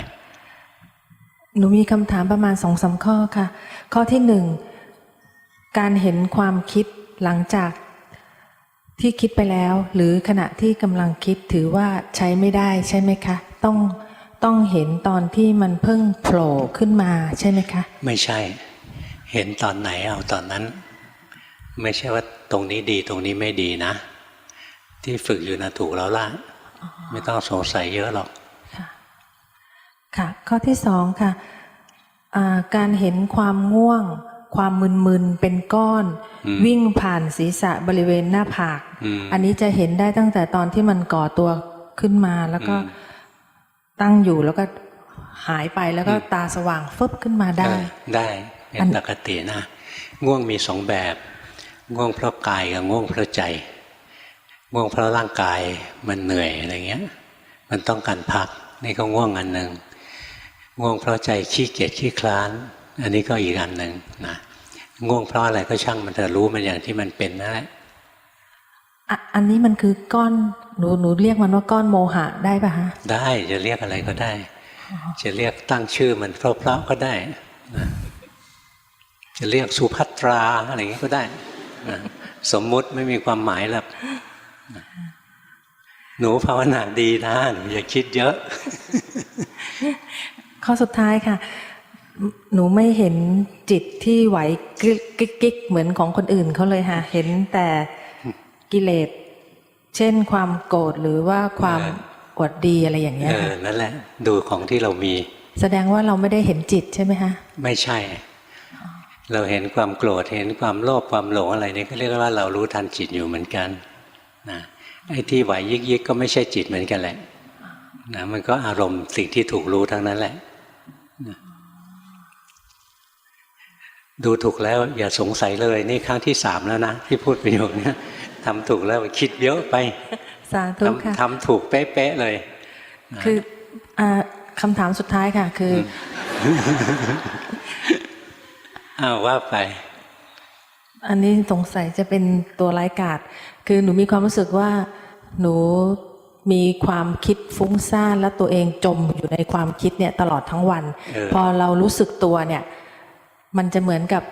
หนูมีคำถามประมาณ 2-3 ข้อค่ะข้อที่ 1การเห็นความคิดหลังจากที่คิดไปแล้วหรือขณะที่กำลังคิดถือว่าใช้ไม่ได้ใช่ไหมคะต้องเห็นตอนที่มันเพิ่งโผล่ขึ้นมาใช่ไหมคะไม่ใช่เห็นตอนไหนเอาตอนนั้นไม่ใช่ว่าตรงนี้ดีตรงนี้ไม่ดีนะที่ฝึกอยู่นะถูกแล้วล่ะไม่ต้องสงสัยเยอะหรอกค่ะข้อที่ 2ค่ะการเห็นความง่วงความมึนๆเป็นก้อนวิ่งผ่านศีรษะบริเวณหน้าผากอันนี้จะเห็นได้ตั้งแต่ตอนที่มันก่อตัวขึ้นมาแล้วก็ตั้งอยู่แล้วก็หายไปแล้วก็ตาสว่างฟึบขึ้นมาได้เป็นปกตินะง่วงมี2แบบง่วงเพราะกายกับง่วงเพราะใจง่วงเพราะร่างกายมันเหนื่อยอะไรเงี้ยมันต้องการพักนี่ก็ง่วงอันหนึ่งง่วงเพราะใจขี้เกียจขี้คลานอันนี้ก็อีกอันหนึ่งนะง่วงเพราะอะไรก็ช่างมันจะรู้มันอย่างที่มันเป็นนั่นแหละอันนี้มันคือก้อนหนูเรียกมันว่าก้อนโมหะได้ป่ะฮะได้จะเรียกอะไรก็ได้จะเรียกตั้งชื่อมันเพราะๆก็ได้จะเรียกสุภัตราอะไรอย่างนี้ก็ได้สมมุติไม่มีความหมายหรอกหนูภาวนาดีนะหนูอย่าคิดเยอะข้อสุดท้ายค่ะหนูไม่เห็นจิตที่ไหวกิ๊กเหมือนของคนอื่นเขาเลยค่ะเห็นแต่กิเลสเช่นความโกรธหรือว่าความอวดดีอะไรอย่างเงี้ยนั่นแหละดูของที่เรามีแสดงว่าเราไม่ได้เห็นจิตใช่ไหมคะไม่ใช่เราเห็นความโกรธเห็นความโลภความหลงอะไรนี่ก็เรียกว่าเรารู้ทันจิตอยู่เหมือนกันนะไอ้ที่ไหวยิกก็ไม่ใช่จิตเหมือนกันแหละนะมันก็อารมณ์สิ่งที่ถูกรู้ทั้งนั้นแหละนะดูถูกแล้วอย่าสงสัยเลยนี่ครั้งที่3แล้วนะที่พูดประโยคนี้ทำถูกแล้วคิดเยอะไปสาธุค่ะทำถูกเป๊ะๆเลยคือคำถามสุดท้ายค่ะคือว่าไปอันนี้สงสัยจะเป็นตัวร้ายกาจคือหนูมีความรู้สึกว่าหนูมีความคิดฟุ้งซ่านและตัวเองจมอยู่ในความคิดเนี่ยตลอดทั้งวันพอเรารู้สึกตัวเนี่ยมันจะเหมือนกับ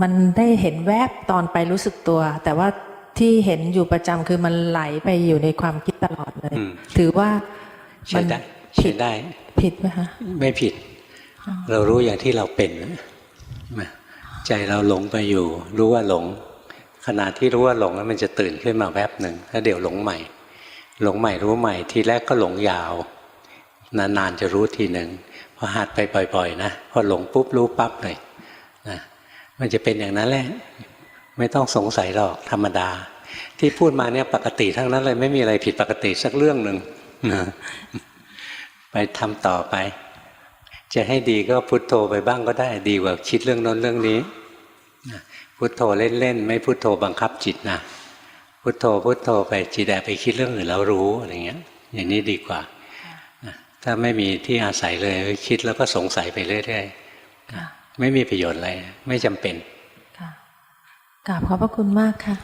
มันได้เห็นแวบตอนไปรู้สึกตัวแต่ว่าที่เห็นอยู่ประจำคือมันไหลไปอยู่ในความคิดตลอดเลยถือว่ามันผิดไหมคะไม่ผิดเรารู้อย่างที่เราเป็นใจเราหลงไปอยู่รู้ว่าหลงขณะที่รู้ว่าหลงแล้วมันจะตื่นขึ้นมาแวบหนึ่งแล้วเดี๋ยวหลงใหม่รู้ใหม่ทีแรกก็หลงยาวนานๆจะรู้ทีหนึ่งพอหัดไปบ่อยๆนะพอหลงปุ๊บรู้ปั๊บเลยนะมันจะเป็นอย่างนั้นแหละไม่ต้องสงสัยหรอกธรรมดาที่พูดมาเนี่ยปกติทั้งนั้นเลยไม่มีอะไรผิดปกติสักเรื่องหนึ่งนะไปทำต่อไปจะให้ดีก็พุทโธไปบ้างก็ได้ดีกว่าคิดเรื่องโน้นเรื่องนี้พุทโธเล่นๆไม่พุทโธบังคับจิตนะพุทโธไปจิตแอบไปคิดเรื่องอื่นแล้วรู้อะไรเงี้ยอย่างนี้ดีกว่าถ้าไม่มีที่อาศัยเลยคิดแล้วก็สงสัยไปเรื่อยๆไม่มีประโยชน์อะไรไม่จำเป็นกราบขอบพระคุณมากค่ะ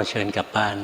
เชิญกลับบ้าน